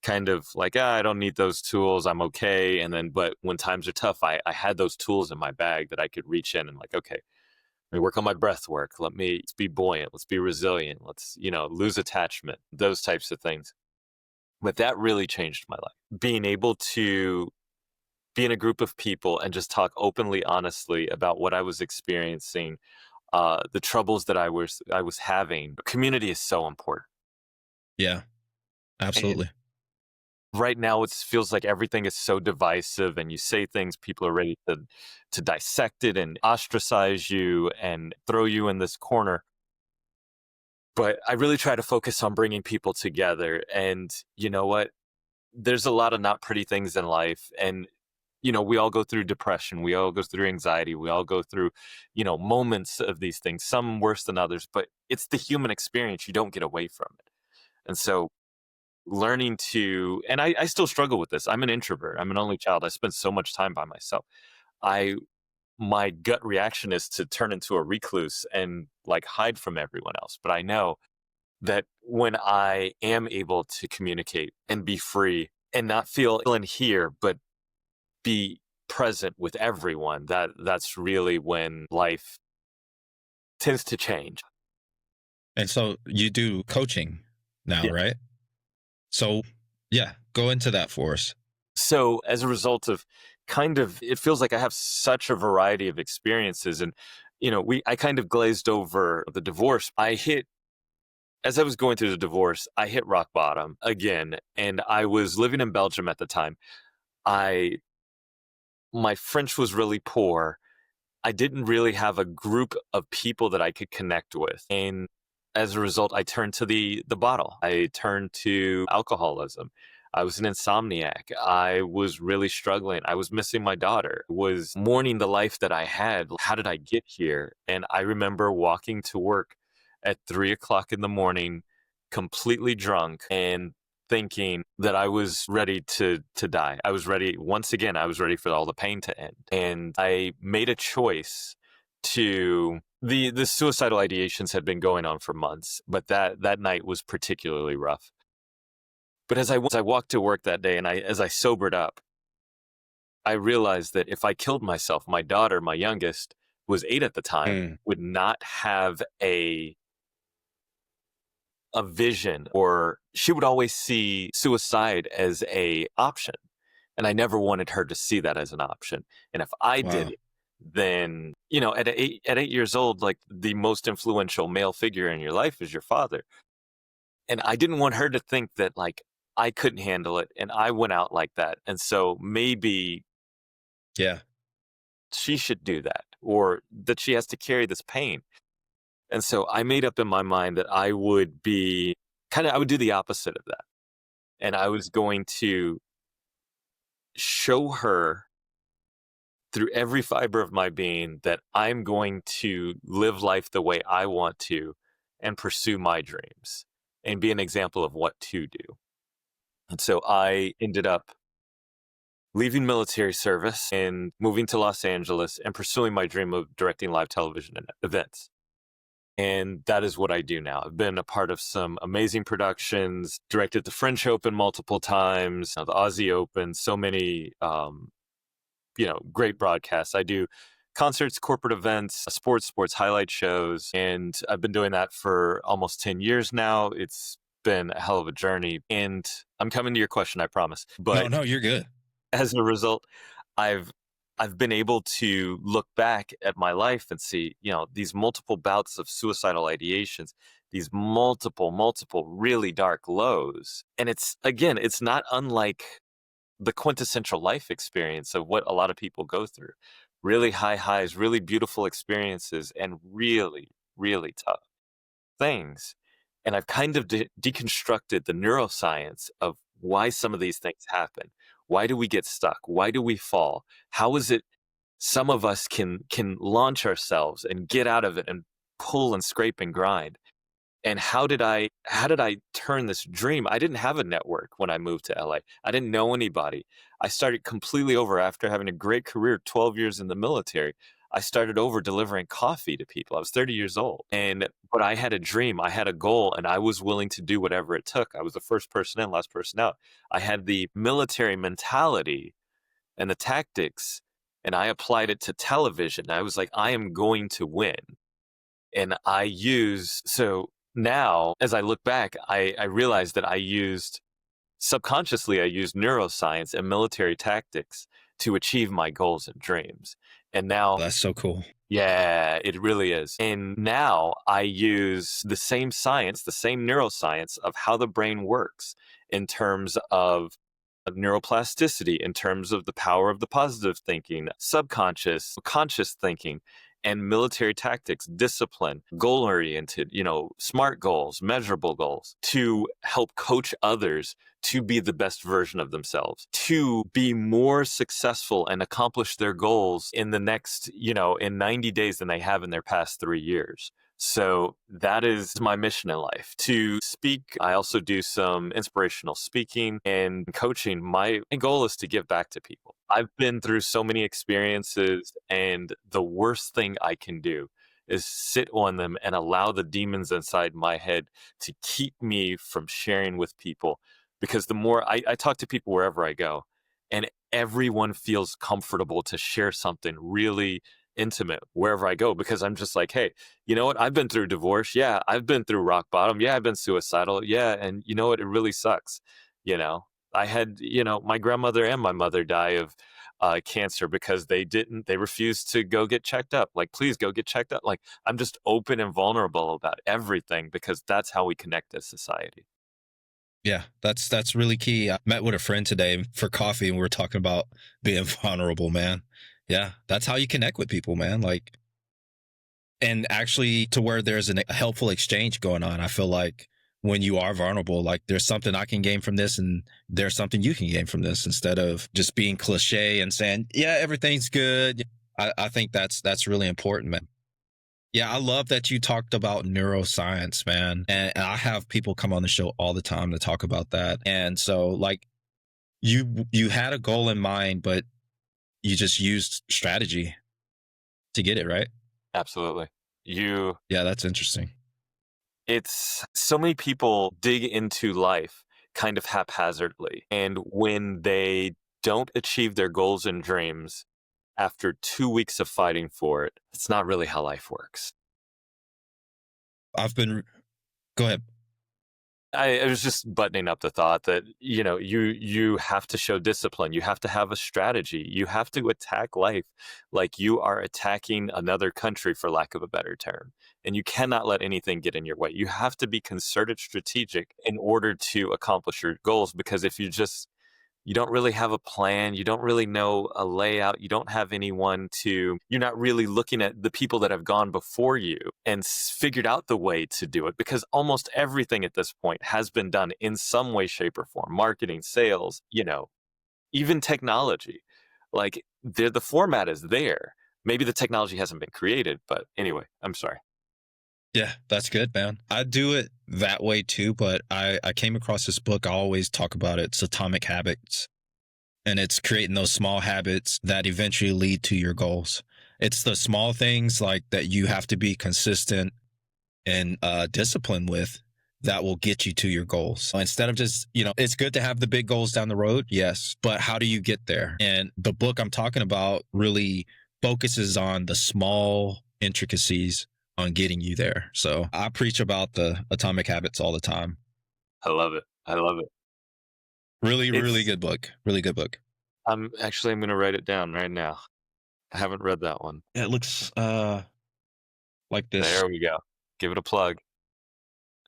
kind of like, I don't need those tools, I'm okay. But when times are tough, I had those tools in my bag that I could reach in and like, okay, let me work on my breath work. Let's be buoyant. Let's be resilient. Let's, lose attachment, those types of things. But that really changed my life. Being able to be in a group of people and just talk openly, honestly about what I was experiencing, the troubles that I was having. Community is so important. Yeah, absolutely. Right now, it feels like everything is so divisive, and you say things, people are ready to dissect it and ostracize you and throw you in this corner. But I really try to focus on bringing people together. And you know what? There's a lot of not pretty things in life. And, we all go through depression. We all go through anxiety. We all go through, moments of these things, some worse than others. But it's the human experience. You don't get away from it. And so learning to, and I still struggle with this. I'm an introvert. I'm an only child. I spend so much time by myself. My gut reaction is to turn into a recluse and like hide from everyone else. But I know that when I am able to communicate and be free and not feel in here, but be present with everyone, that's really when life tends to change. And so you do coaching now, Yeah. right? So yeah, go into that for us. So as a result of it feels like I have such a variety of experiences. And, I kind of glazed over the divorce. As I was going through the divorce, I hit rock bottom again. And I was living in Belgium at the time. I my French was really poor. I didn't really have a group of people that I could connect with. And as a result, I turned to the bottle. I turned to alcoholism. I was an insomniac. I was really struggling. I was missing my daughter, was mourning the life that I had. How did I get here? And I remember walking to work at 3 o'clock in the morning, completely drunk, and thinking that I was ready to die. I was ready. Once again, I was ready for all the pain to end. And I made a choice to the suicidal ideations had been going on for months, but that night was particularly rough. But as I walked to work that day and as I sobered up, I realized that if I killed myself, my daughter, my youngest, was 8 at the time, Mm. would not have a vision, or she would always see suicide as a option. And I never wanted her to see that as an option. And if I did Wow. it, then, at 8 years old, like, the most influential male figure in your life is your father. And I didn't want her to think that, like, I couldn't handle it and I went out like that. And so maybe Yeah. she should do that, or that she has to carry this pain. And so I made up in my mind that I would I would do the opposite of that. And I was going to show her through every fiber of my being that I'm going to live life the way I want to and pursue my dreams and be an example of what to do. And so I ended up leaving military service and moving to Los Angeles and pursuing my dream of directing live television events. And that is what I do now. I've been a part of some amazing productions, directed the French Open multiple times, the Aussie Open, so many, great broadcasts. I do concerts, corporate events, sports highlight shows, and I've been doing that for almost 10 years now. It's been a hell of a journey, and I'm coming to your question, I promise. But No, you're good. as a result, I've been able to look back at my life and see, these multiple bouts of suicidal ideations, these multiple really dark lows. And it's not unlike the quintessential life experience of what a lot of people go through. Really high highs, really beautiful experiences, and really, really tough things. And I've kind of deconstructed the neuroscience of why some of these things happen. Why do we get stuck? Why do we fall? How is it some of us can launch ourselves and get out of it and pull and scrape and grind? And how did I turn this dream? I didn't have a network when I moved to LA. I didn't know anybody. I started completely over after having a great career, 12 years in the military. I started over delivering coffee to people. I was 30 years old. But I had a dream, I had a goal, and I was willing to do whatever it took. I was the first person in, last person out. I had the military mentality and the tactics, and I applied it to television. I was like, I am going to win. And so now, as I look back, I realized that subconsciously, I used neuroscience and military tactics to achieve my goals and dreams. And now, That's so cool. yeah, it really is. And now I use the same science, the same neuroscience of how the brain works in terms of neuroplasticity, in terms of the power of the positive thinking, subconscious, conscious thinking, and military tactics, discipline, goal oriented, smart goals, measurable goals, to help coach others to be the best version of themselves, to be more successful and accomplish their goals in the next, in 90 days than they have in their past 3 years. So that is my mission in life, to speak. I also do some inspirational speaking and coaching. My goal is to give back to people. I've been through so many experiences, and the worst thing I can do is sit on them and allow the demons inside my head to keep me from sharing with people. Because the more I talk to people wherever I go, and everyone feels comfortable to share something really intimate wherever I go, because I'm just like, hey, you know what? I've been through divorce. Yeah. I've been through rock bottom. Yeah. I've been suicidal. Yeah. And you know what? It really sucks. I had, my grandmother and my mother die of cancer because they refused to go get checked up. Like, please go get checked up. Like, I'm just open and vulnerable about everything because that's how we connect as society. Yeah, that's really key. I met with a friend today for coffee and we were talking about being vulnerable, man. Yeah, that's how you connect with people, man. Like, and actually to where there's a helpful exchange going on. I feel like when you are vulnerable, like there's something I can gain from this and there's something you can gain from this instead of just being cliche and saying, yeah, everything's good. I think that's really important, man. Yeah, I love that you talked about neuroscience, man. And I have people come on the show all the time to talk about that. And so like you had a goal in mind, but you just used strategy to get it, right? Absolutely. You Yeah, that's interesting. It's so many people dig into life kind of haphazardly. And when they don't achieve their goals and dreams after 2 weeks of fighting for it, it's not really how life works. I've been Go ahead. I was just buttoning up the thought that, you have to show discipline. You have to have a strategy. You have to attack life like you are attacking another country, for lack of a better term. And you cannot let anything get in your way. You have to be concerted strategic in order to accomplish your goals, because if you don't really have a plan. You don't really know a layout. You don't have you're not really looking at the people that have gone before you and figured out the way to do it, because almost everything at this point has been done in some way, shape, or form. Marketing, sales, even technology. Like the format is there. Maybe the technology hasn't been created, but anyway, I'm sorry. Yeah, that's good, man. I do it that way too, but I came across this book. I always talk about it. It's Atomic Habits. And it's creating those small habits that eventually lead to your goals. It's the small things like that you have to be consistent and disciplined with that will get you to your goals. So instead of just, it's good to have the big goals down the road. Yes. But how do you get there? And the book I'm talking about really focuses on the small intricacies on getting you there. So I preach about the atomic habits all the time. I love it. I love it. Really, really It's, good book. Really good book. I'm going to write it down right now. I haven't read that one. It looks like this. There we go. Give it a plug.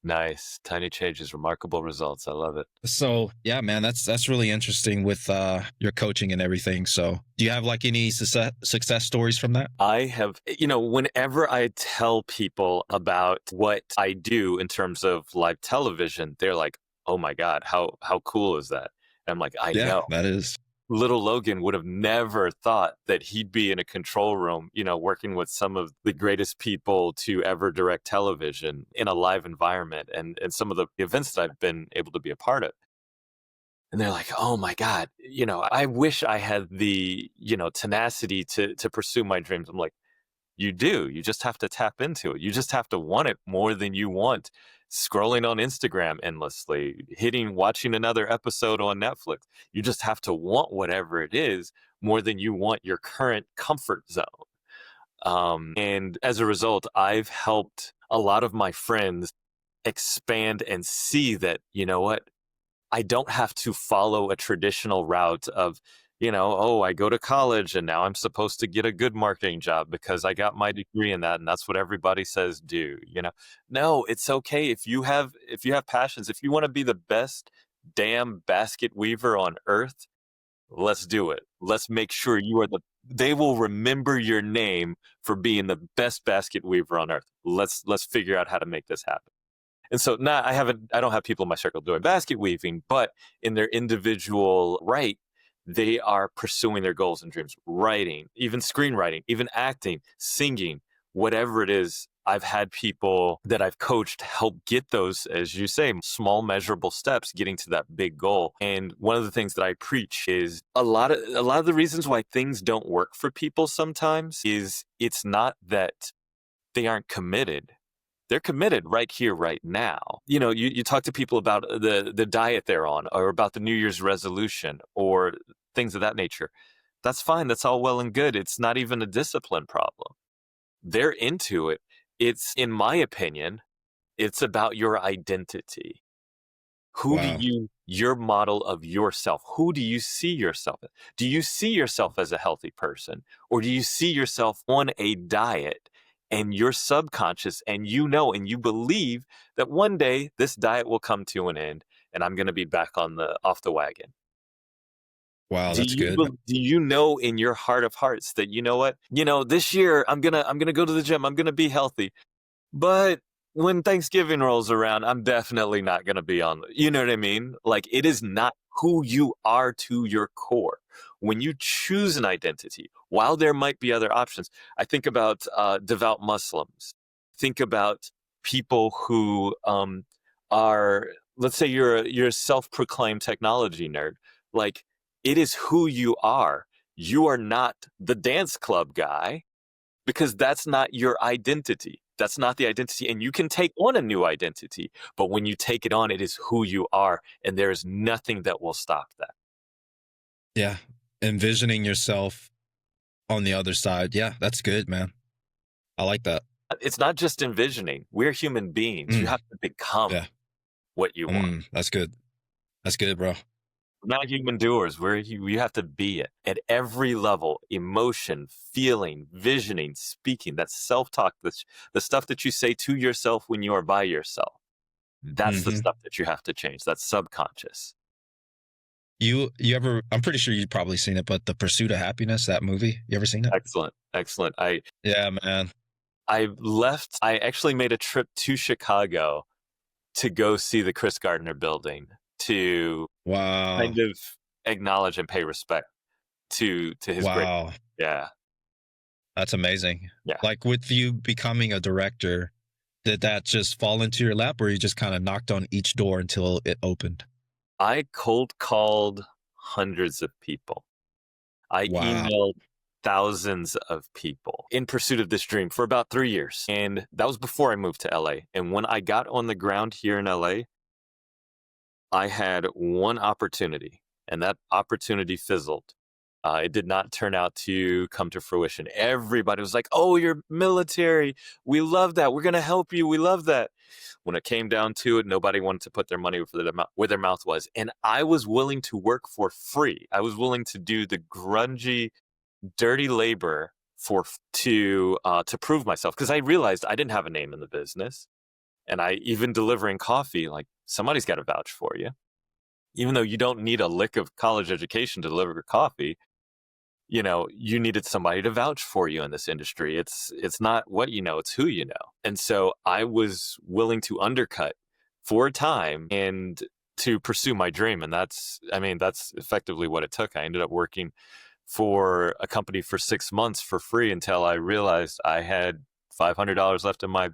Nice. Tiny changes, remarkable results. I love it. So yeah, man, that's really interesting with your coaching and everything. So do you have like any success stories from that? I have, whenever I tell people about what I do in terms of live television, they're like, "Oh my God, how cool is that?" And I'm like, "I Yeah, know." that is. Little Logan would have never thought that he'd be in a control room, working with some of the greatest people to ever direct television in a live environment, and some of the events that I've been able to be a part of. And they're like, "Oh my God, I wish I had the, tenacity to pursue my dreams." I'm like, "You do. You just have to tap into it. You just have to want it more than you want scrolling on Instagram endlessly, watching another episode on Netflix. You just have to want whatever it is more than you want your current comfort zone." And as a result, I've helped a lot of my friends expand and see that, you know what, I don't have to follow a traditional route of, oh, I go to college and now I'm supposed to get a good marketing job because I got my degree in that and that's what everybody says do. No, it's okay if you have passions, if you want to be the best damn basket weaver on earth, let's do it. Let's make sure they will remember your name for being the best basket weaver on earth. Let's figure out how to make this happen. And so I don't have people in my circle doing basket weaving, but in their individual right, they are pursuing their goals and dreams, writing, even screenwriting, even acting, singing, whatever it is. I've had people that I've coached help get those, as you say, small measurable steps getting to that big goal. And one of the things that I preach is a lot of the reasons why things don't work for people sometimes is it's not that they aren't committed. They're committed right here, right now. You talk to people about the diet they're on or about the New Year's resolution or things of that nature. That's fine. That's all well and good. It's not even a discipline problem. They're into it. In my opinion, it's about your identity. Wow. Your model of yourself, who do you see yourself as? Do you see yourself as a healthy person, or do you see yourself on a diet and your subconscious and and you believe that one day this diet will come to an end and I'm going to be back off the wagon. Wow, Do that's you good. do you know in your heart of hearts that you know what? This year I'm gonna go to the gym. I'm gonna be healthy. But when Thanksgiving rolls around, I'm definitely not gonna be on. You know what I mean? Like it is not who you are to your core. When you choose an identity, while there might be other options, I think about devout Muslims. Think about people who are, let's say you're a self-proclaimed technology nerd. Like it is who you are. You are not the dance club guy because that's not your identity. That's not the identity. And you can take on a new identity. But when you take it on, it is who you are. And there is nothing that will stop that. Yeah. Envisioning yourself on the other side. Yeah, that's good, man. I like that. It's not just envisioning. We're human beings. You Mm, have to become yeah. what you want. That's good. That's good, bro. We're not human doers. You have to be it at every level: emotion, feeling, visioning, speaking. That's self-talk. That's the stuff that you say to yourself when you are by yourself. That's the Hmm. stuff that you have to change. That's subconscious. You ever, I'm pretty sure you've probably seen it, but The Pursuit of Happiness, that movie, you ever seen it? Excellent. Excellent. Yeah, man. I actually made a trip to Chicago to go see the Chris Gardner building to Wow. kind of acknowledge and pay respect to his great. Wow. Yeah. That's amazing. Yeah. Like with you becoming a director, did that just fall into your lap or you just kind of knocked on each door until it opened? I cold called hundreds of people. I Wow. emailed thousands of people in pursuit of this dream for about 3 years. And that was before I moved to LA. And when I got on the ground here in LA, I had one opportunity, and that opportunity fizzled. It did not turn out to come to fruition. Everybody was like, "Oh, you're military. We love that. We're going to help you. We love that." When it came down to it, nobody wanted to put their money where their mouth was. And I was willing to work for free. I was willing to do the grungy, dirty labor to prove myself because I realized I didn't have a name in the business. And I even delivering coffee, like somebody's got to vouch for you. Even though you don't need a lick of college education to deliver coffee, you needed somebody to vouch for you in this industry. It's not what you know, it's who you know. And so I was willing to undercut for a time and to pursue my dream. And that's effectively what it took. I ended up working for a company for 6 months for free until I realized I had $500 left in my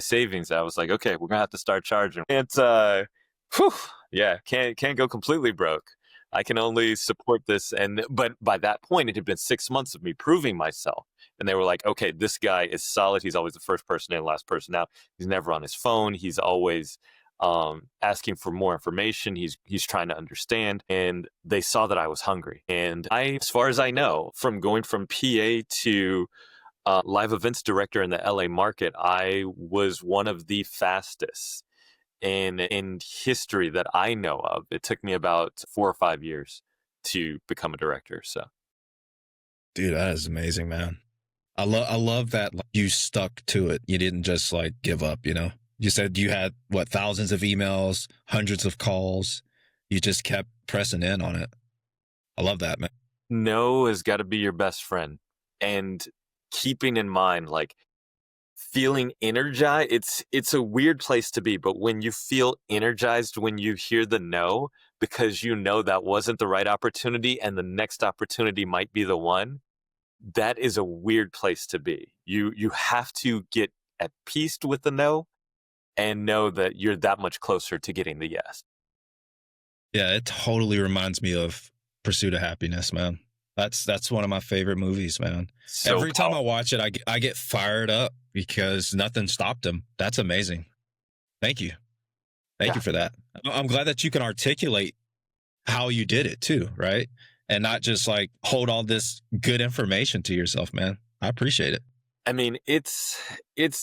savings. I was like, okay, we're gonna have to start charging. It's whew, yeah, can't go completely broke. I can only support this. But by that point, it had been 6 months of me proving myself. And they were like, okay, this guy is solid. He's always the first person in, last person out. He's never on his phone. He's always asking for more information. He's trying to understand. And they saw that I was hungry. And as far as I know, from going from PA to live events director in the LA market, I was one of the fastest in history that I know of. It took me about 4 or 5 years to become a director. So, Dude, that is amazing, man. I love that you stuck to it. You didn't just like give up, you know? You said you had what, thousands of emails, hundreds of calls. You just kept pressing in on it. I love that, man. no has got to be your best friend. And keeping in mind, like, feeling energized, it's a weird place to be, but when you feel energized when you hear the no, because you know that wasn't the right opportunity and the next opportunity might be the one, that is a weird place to be. You have to get at peace with the no and know that you're that much closer to getting the yes. Yeah, it totally reminds me of Pursuit of Happiness, man. That's one of my favorite movies, man. So Every time I powerful. watch it, I get fired up because nothing stopped him. That's amazing. Thank you. Thank Yeah. you for that. I'm glad that you can articulate how you did it too, right? And not just like hold all this good information to yourself, man. I appreciate it. I mean, it's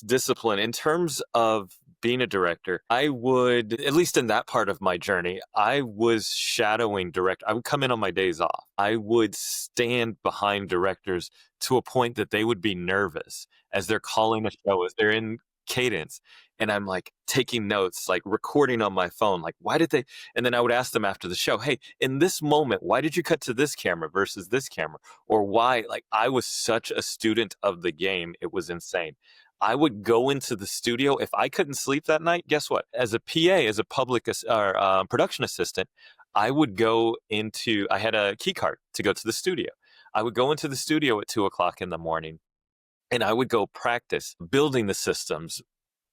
discipline. In terms of being a director, I would, at least in that part of my journey, I was shadowing direct. I would come in on my days off. I would stand behind directors to a point that they would be nervous as they're calling a show, as they're in cadence. And I'm like taking notes, like recording on my phone, like, why did they? And then I would ask them after the show, hey, in this moment, why did you cut to this camera versus this camera? Or why? Like, I was such a student of the game. It was insane. I would go into the studio. If I couldn't sleep that night, guess what? As a PA, as a production assistant, I would go into, I had a key card to go to the studio. I would go into the studio at 2 o'clock in the morning and I would go practice building the systems,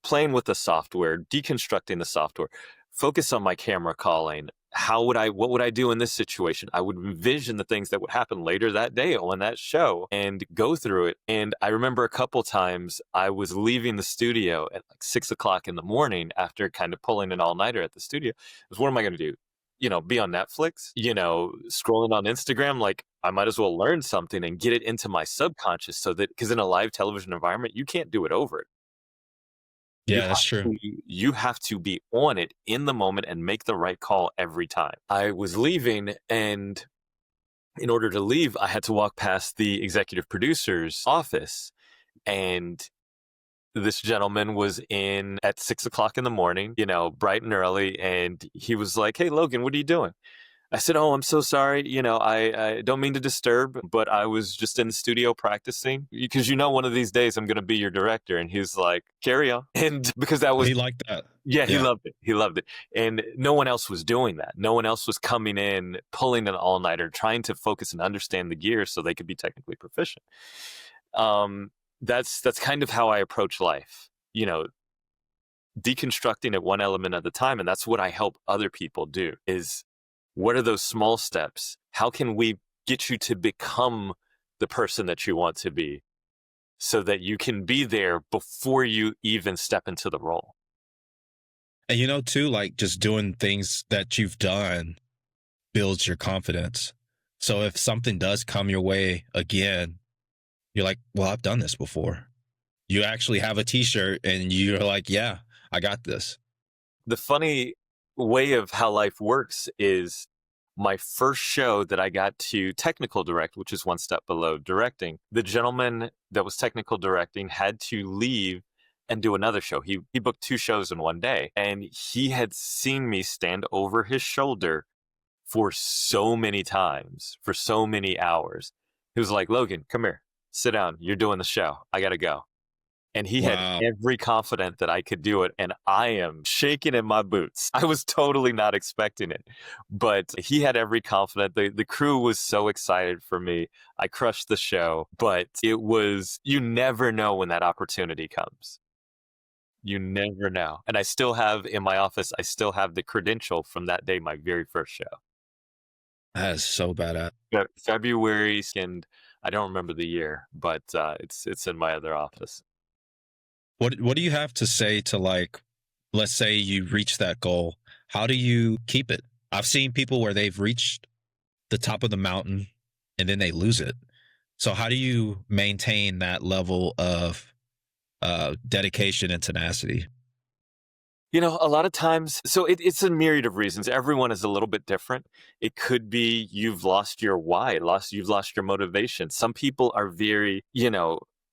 playing with the software, deconstructing the software, focus on my camera calling. What would I do in this situation? I would envision the things that would happen later that day on that show and go through it. And I remember a couple times I was leaving the studio at like 6 o'clock in the morning after kind of pulling an all-nighter at the studio. I was, what am I going to do? Be on Netflix, scrolling on Instagram. Like, I might as well learn something and get it into my subconscious so that, because in a live television environment, you can't do it over. Yeah, that's true. You have to be on it in the moment and make the right call every time. I was leaving, and in order to leave, I had to walk past the executive producer's office, and this gentleman was in at 6 o'clock in the morning, bright and early, and he was like, hey, Logan, what are you doing? I said, oh, I'm so sorry. I don't mean to disturb, but I was just in the studio practicing because, one of these days I'm going to be your director. And he's like, carry on. And because that was, he liked that. Yeah, he loved it. He loved it. And no one else was doing that. No one else was coming in, pulling an all-nighter, trying to focus and understand the gear so they could be technically proficient. That's kind of how I approach life, deconstructing it one element at a time. And that's what I help other people do is, what are those small steps? How can we get you to become the person that you want to be so that you can be there before you even step into the role? And too, like just doing things that you've done builds your confidence. So if something does come your way again, you're like, well, I've done this before. You actually have a t-shirt and you're like, yeah, I got this. The funny way of how life works is my first show that I got to technical direct, which is one step below directing, the gentleman that was technical directing had to leave and do another show. He booked 2 shows in one day, and he had seen me stand over his shoulder for so many times, for so many hours. He was like, Logan, come here, sit down. You're doing the show. I got to go. And he had every confidence that I could do it. And I am shaking in my boots. I was totally not expecting it. But he had every confidence. The crew was so excited for me. I crushed the show. But it was, you never know when that opportunity comes. You never know. And I still have in my office, I still have the credential from that day, my very first show. That is so badass. February, and I don't remember the year, but it's in my other office. What do you have to say to, like, let's say you reach that goal? How do you keep it? I've seen people where they've reached the top of the mountain and then they lose it. So how do you maintain that level of dedication and tenacity? A lot of times, so it's a myriad of reasons. Everyone is a little bit different. It could be you've lost your why, you've lost your motivation. Some people are very,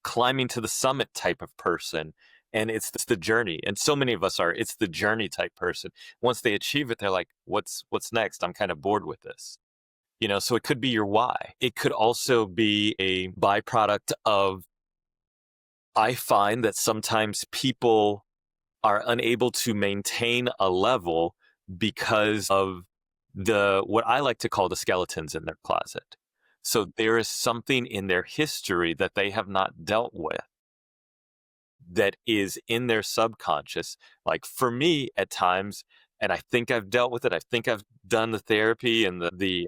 climbing to the summit type of person, and it's the journey. And so many of us are, it's the journey type person. Once they achieve it, they're like, what's next? I'm kind of bored with this. So it could be your why. It could also be a byproduct of, I find that sometimes people are unable to maintain a level because of what I like to call the skeletons in their closet. So there is something in their history that they have not dealt with that is in their subconscious. Like for me at times, and I think I've dealt with it. I think I've done the therapy and the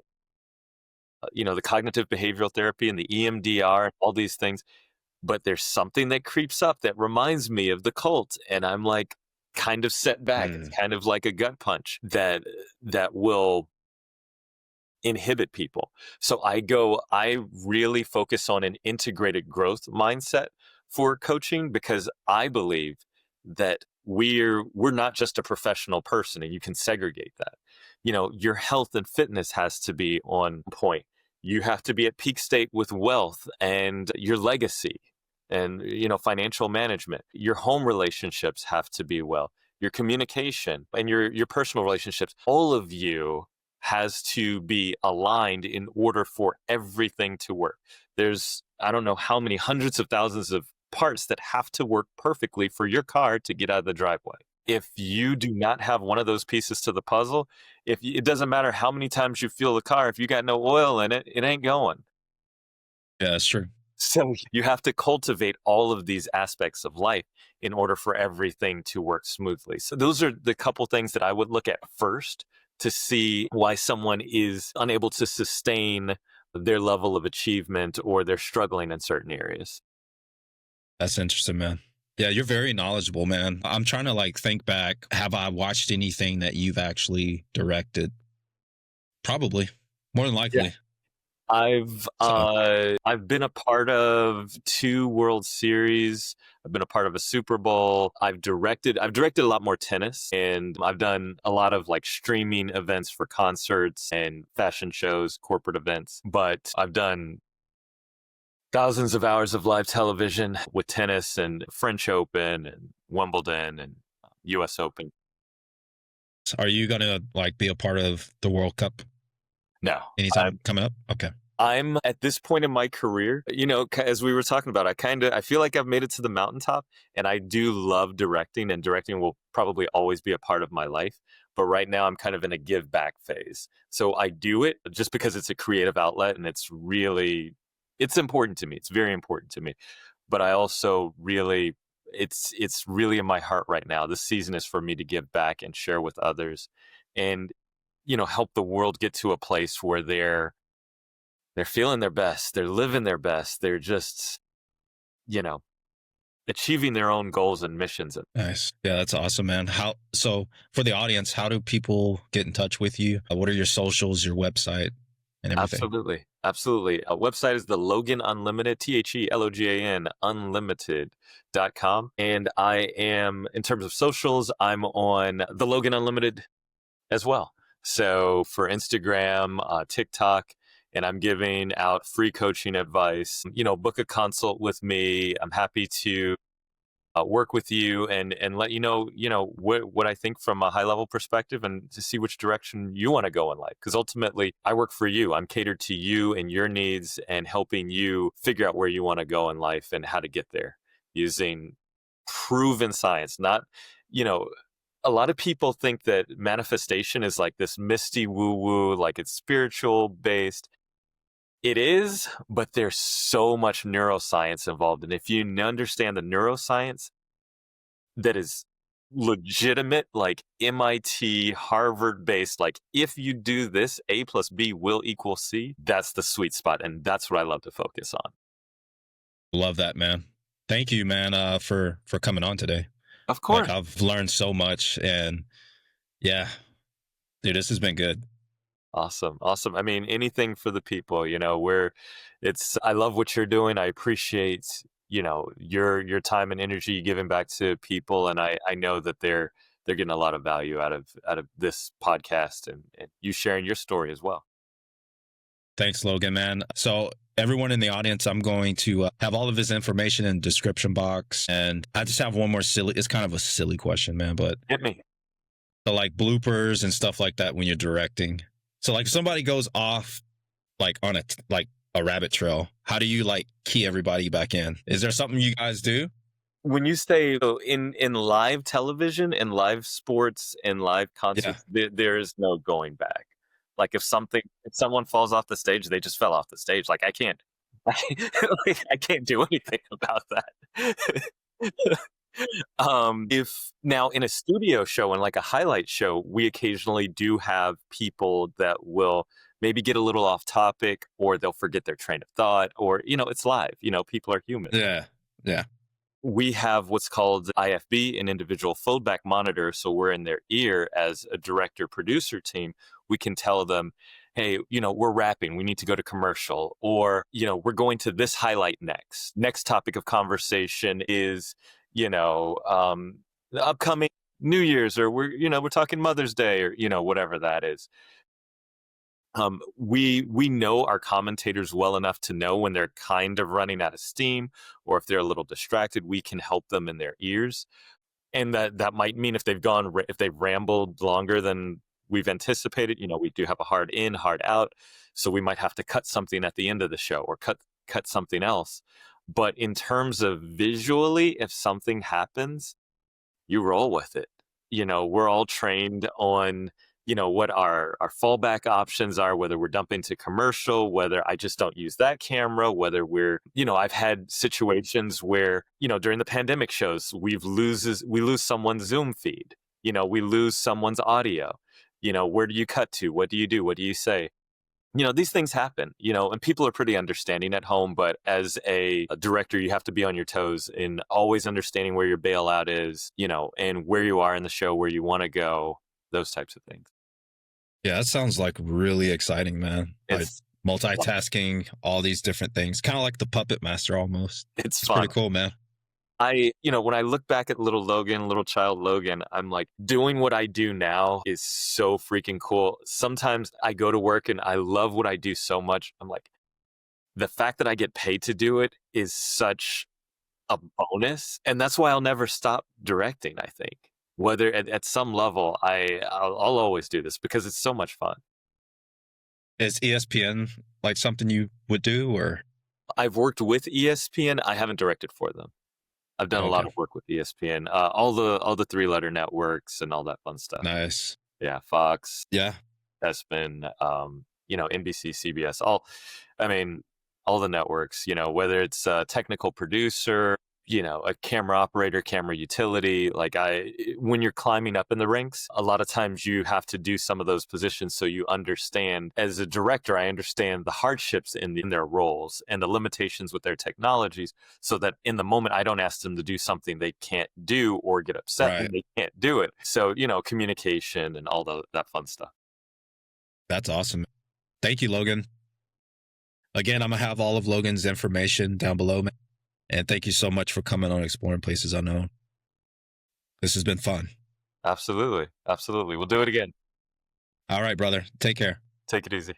cognitive behavioral therapy and the EMDR and all these things. But there's something that creeps up that reminds me of the cult. And I'm like kind of set back. It's kind of like a gut punch that will inhibit people. So I really focus on an integrated growth mindset for coaching, because I believe that we're not just a professional person, and you can segregate that. Your health and fitness has to be on point. You have to be at peak state with wealth and your legacy. and, financial management. Your home relationships have to be well. Your communication and your personal relationships, all of you has to be aligned in order for everything to work. There's, I don't know how many hundreds of thousands of parts that have to work perfectly for your car to get out of the driveway. If you do not have one of those pieces to the puzzle, it doesn't matter how many times you fuel the car, if you got no oil in it, it ain't going. Yeah, that's true. So you have to cultivate all of these aspects of life in order for everything to work smoothly. So those are the couple things that I would look at first to see why someone is unable to sustain their level of achievement or they're struggling in certain areas. That's interesting, man. Yeah, you're very knowledgeable, man. I'm trying to like think back. Have I watched anything that you've actually directed? Probably. More than likely. So, I've been a part of 2 World Series. I've been a part of a Super Bowl. I've directed a lot more tennis, and I've done a lot of like streaming events for concerts and fashion shows, corporate events. But I've done thousands of hours of live television with tennis and French Open and Wimbledon and US Open. are you gonna like be a part of the World Cup No, anytime coming up? Okay. I'm at this point in my career, as we were talking about, I feel like I've made it to the mountaintop, and I do love directing, and directing will probably always be a part of my life. But right now I'm kind of in a give back phase. So I do it just because it's a creative outlet, and it's important to me. It's very important to me. But I also really, it's really in my heart right now. This season is for me to give back and share with others, and, help the world get to a place where they're feeling their best. They're living their best. They're just, you know, achieving their own goals and missions. Nice. Yeah, that's awesome, man. So for the audience, how do people get in touch with you? What are your socials, your website, and everything? Absolutely. Absolutely. Website is the Logan Unlimited, TheLogan Unlimited.com. And I am, in terms of socials, I'm on the Logan Unlimited as well. So for Instagram, TikTok, and I'm giving out free coaching advice. Book a consult with me. I'm happy to work with you and let you know, what I think from a high level perspective, and to see which direction you want to go in life. Because ultimately, I work for you. I'm catered to you and your needs, and helping you figure out where you want to go in life and how to get there using proven science. Not, a lot of people think that manifestation is like this misty woo woo, like it's spiritual based. It is, but there's so much neuroscience involved. And if you understand the neuroscience that is legitimate, like MIT, Harvard based, like if you do this, A plus B will equal C, that's the sweet spot. And that's what I love to focus on. Love that, man. Thank you, man, for coming on today. Of course. Like, I've learned so much, and yeah, dude, this has been good. Awesome. Awesome. I mean, anything for the people, I love what you're doing. I appreciate, your time and energy giving back to people. And I know that they're getting a lot of value out of this podcast, and you sharing your story as well. Thanks, Logan, man. So everyone in the audience, I'm going to have all of his information in the description box. And I just have one more it's kind of a silly question, man, but Hit me. so like bloopers and stuff like that when you're directing. So like if somebody goes off like on a rabbit trail, how do you like key everybody back in? Is there something you guys do? When you say in live television and live sports and live concerts, there is no going back. Like if someone falls off the stage, they just fell off the stage. Like I can't do anything about that. If now in a studio show and like a highlight show, we occasionally do have people that will maybe get a little off topic, or they'll forget their train of thought, or, it's live, people are human. Yeah. Yeah. We have what's called IFB, an individual feedback monitor. So we're in their ear as a director producer team. We can tell them, hey, we're wrapping, we need to go to commercial, or, we're going to this highlight next. Next topic of conversation is, the upcoming New Year's, or we're talking Mother's Day, or, whatever that is. We know our commentators well enough to know when they're kind of running out of steam, or if they're a little distracted, we can help them in their ears. And that might mean if they've rambled longer than we've anticipated, we do have a hard in, hard out. So we might have to cut something at the end of the show, or cut something else. But in terms of visually, if something happens, you roll with it. We're all trained on, what our fallback options are, whether we're dumping to commercial, whether I just don't use that camera, whether I've had situations where, during the pandemic shows, we lose someone's Zoom feed, we lose someone's audio. Where do you cut to? What do you do? What do you say? These things happen, and people are pretty understanding at home, but as a director, you have to be on your toes in always understanding where your bailout is, and where you are in the show, where you want to go, those types of things. Yeah, that sounds like really exciting, man. Like It's multitasking, all these different things, kind of like the puppet master almost. it's It's fun. pretty cool, man. When I look back at little child Logan, I'm like, doing what I do now is so freaking cool. Sometimes I go to work and I love what I do so much. I'm like, the fact that I get paid to do it is such a bonus. And that's why I'll never stop directing, I think. Whether at some level, I'll always do this because it's so much fun. Is ESPN like something you would do, or? I've worked with ESPN. I haven't directed for them. I've done a lot Okay. of work with ESPN, all the 3-letter networks and all that fun stuff. Nice. Yeah, Fox, Yeah. ESPN, NBC, CBS, all the networks. Whether it's a technical producer, a camera operator, camera utility. When you're climbing up in the ranks, a lot of times you have to do some of those positions so you understand. As a director, I understand the hardships in their roles and the limitations with their technologies, so that in the moment I don't ask them to do something they can't do or get upset when they can't do it. So, communication and all that fun stuff. That's awesome. Thank you, Logan. Again, I'm going to have all of Logan's information down below, man. And thank you so much for coming on Exploring Places Unknown. This has been fun. Absolutely. Absolutely. We'll do it again. All right, brother. Take care. Take it easy.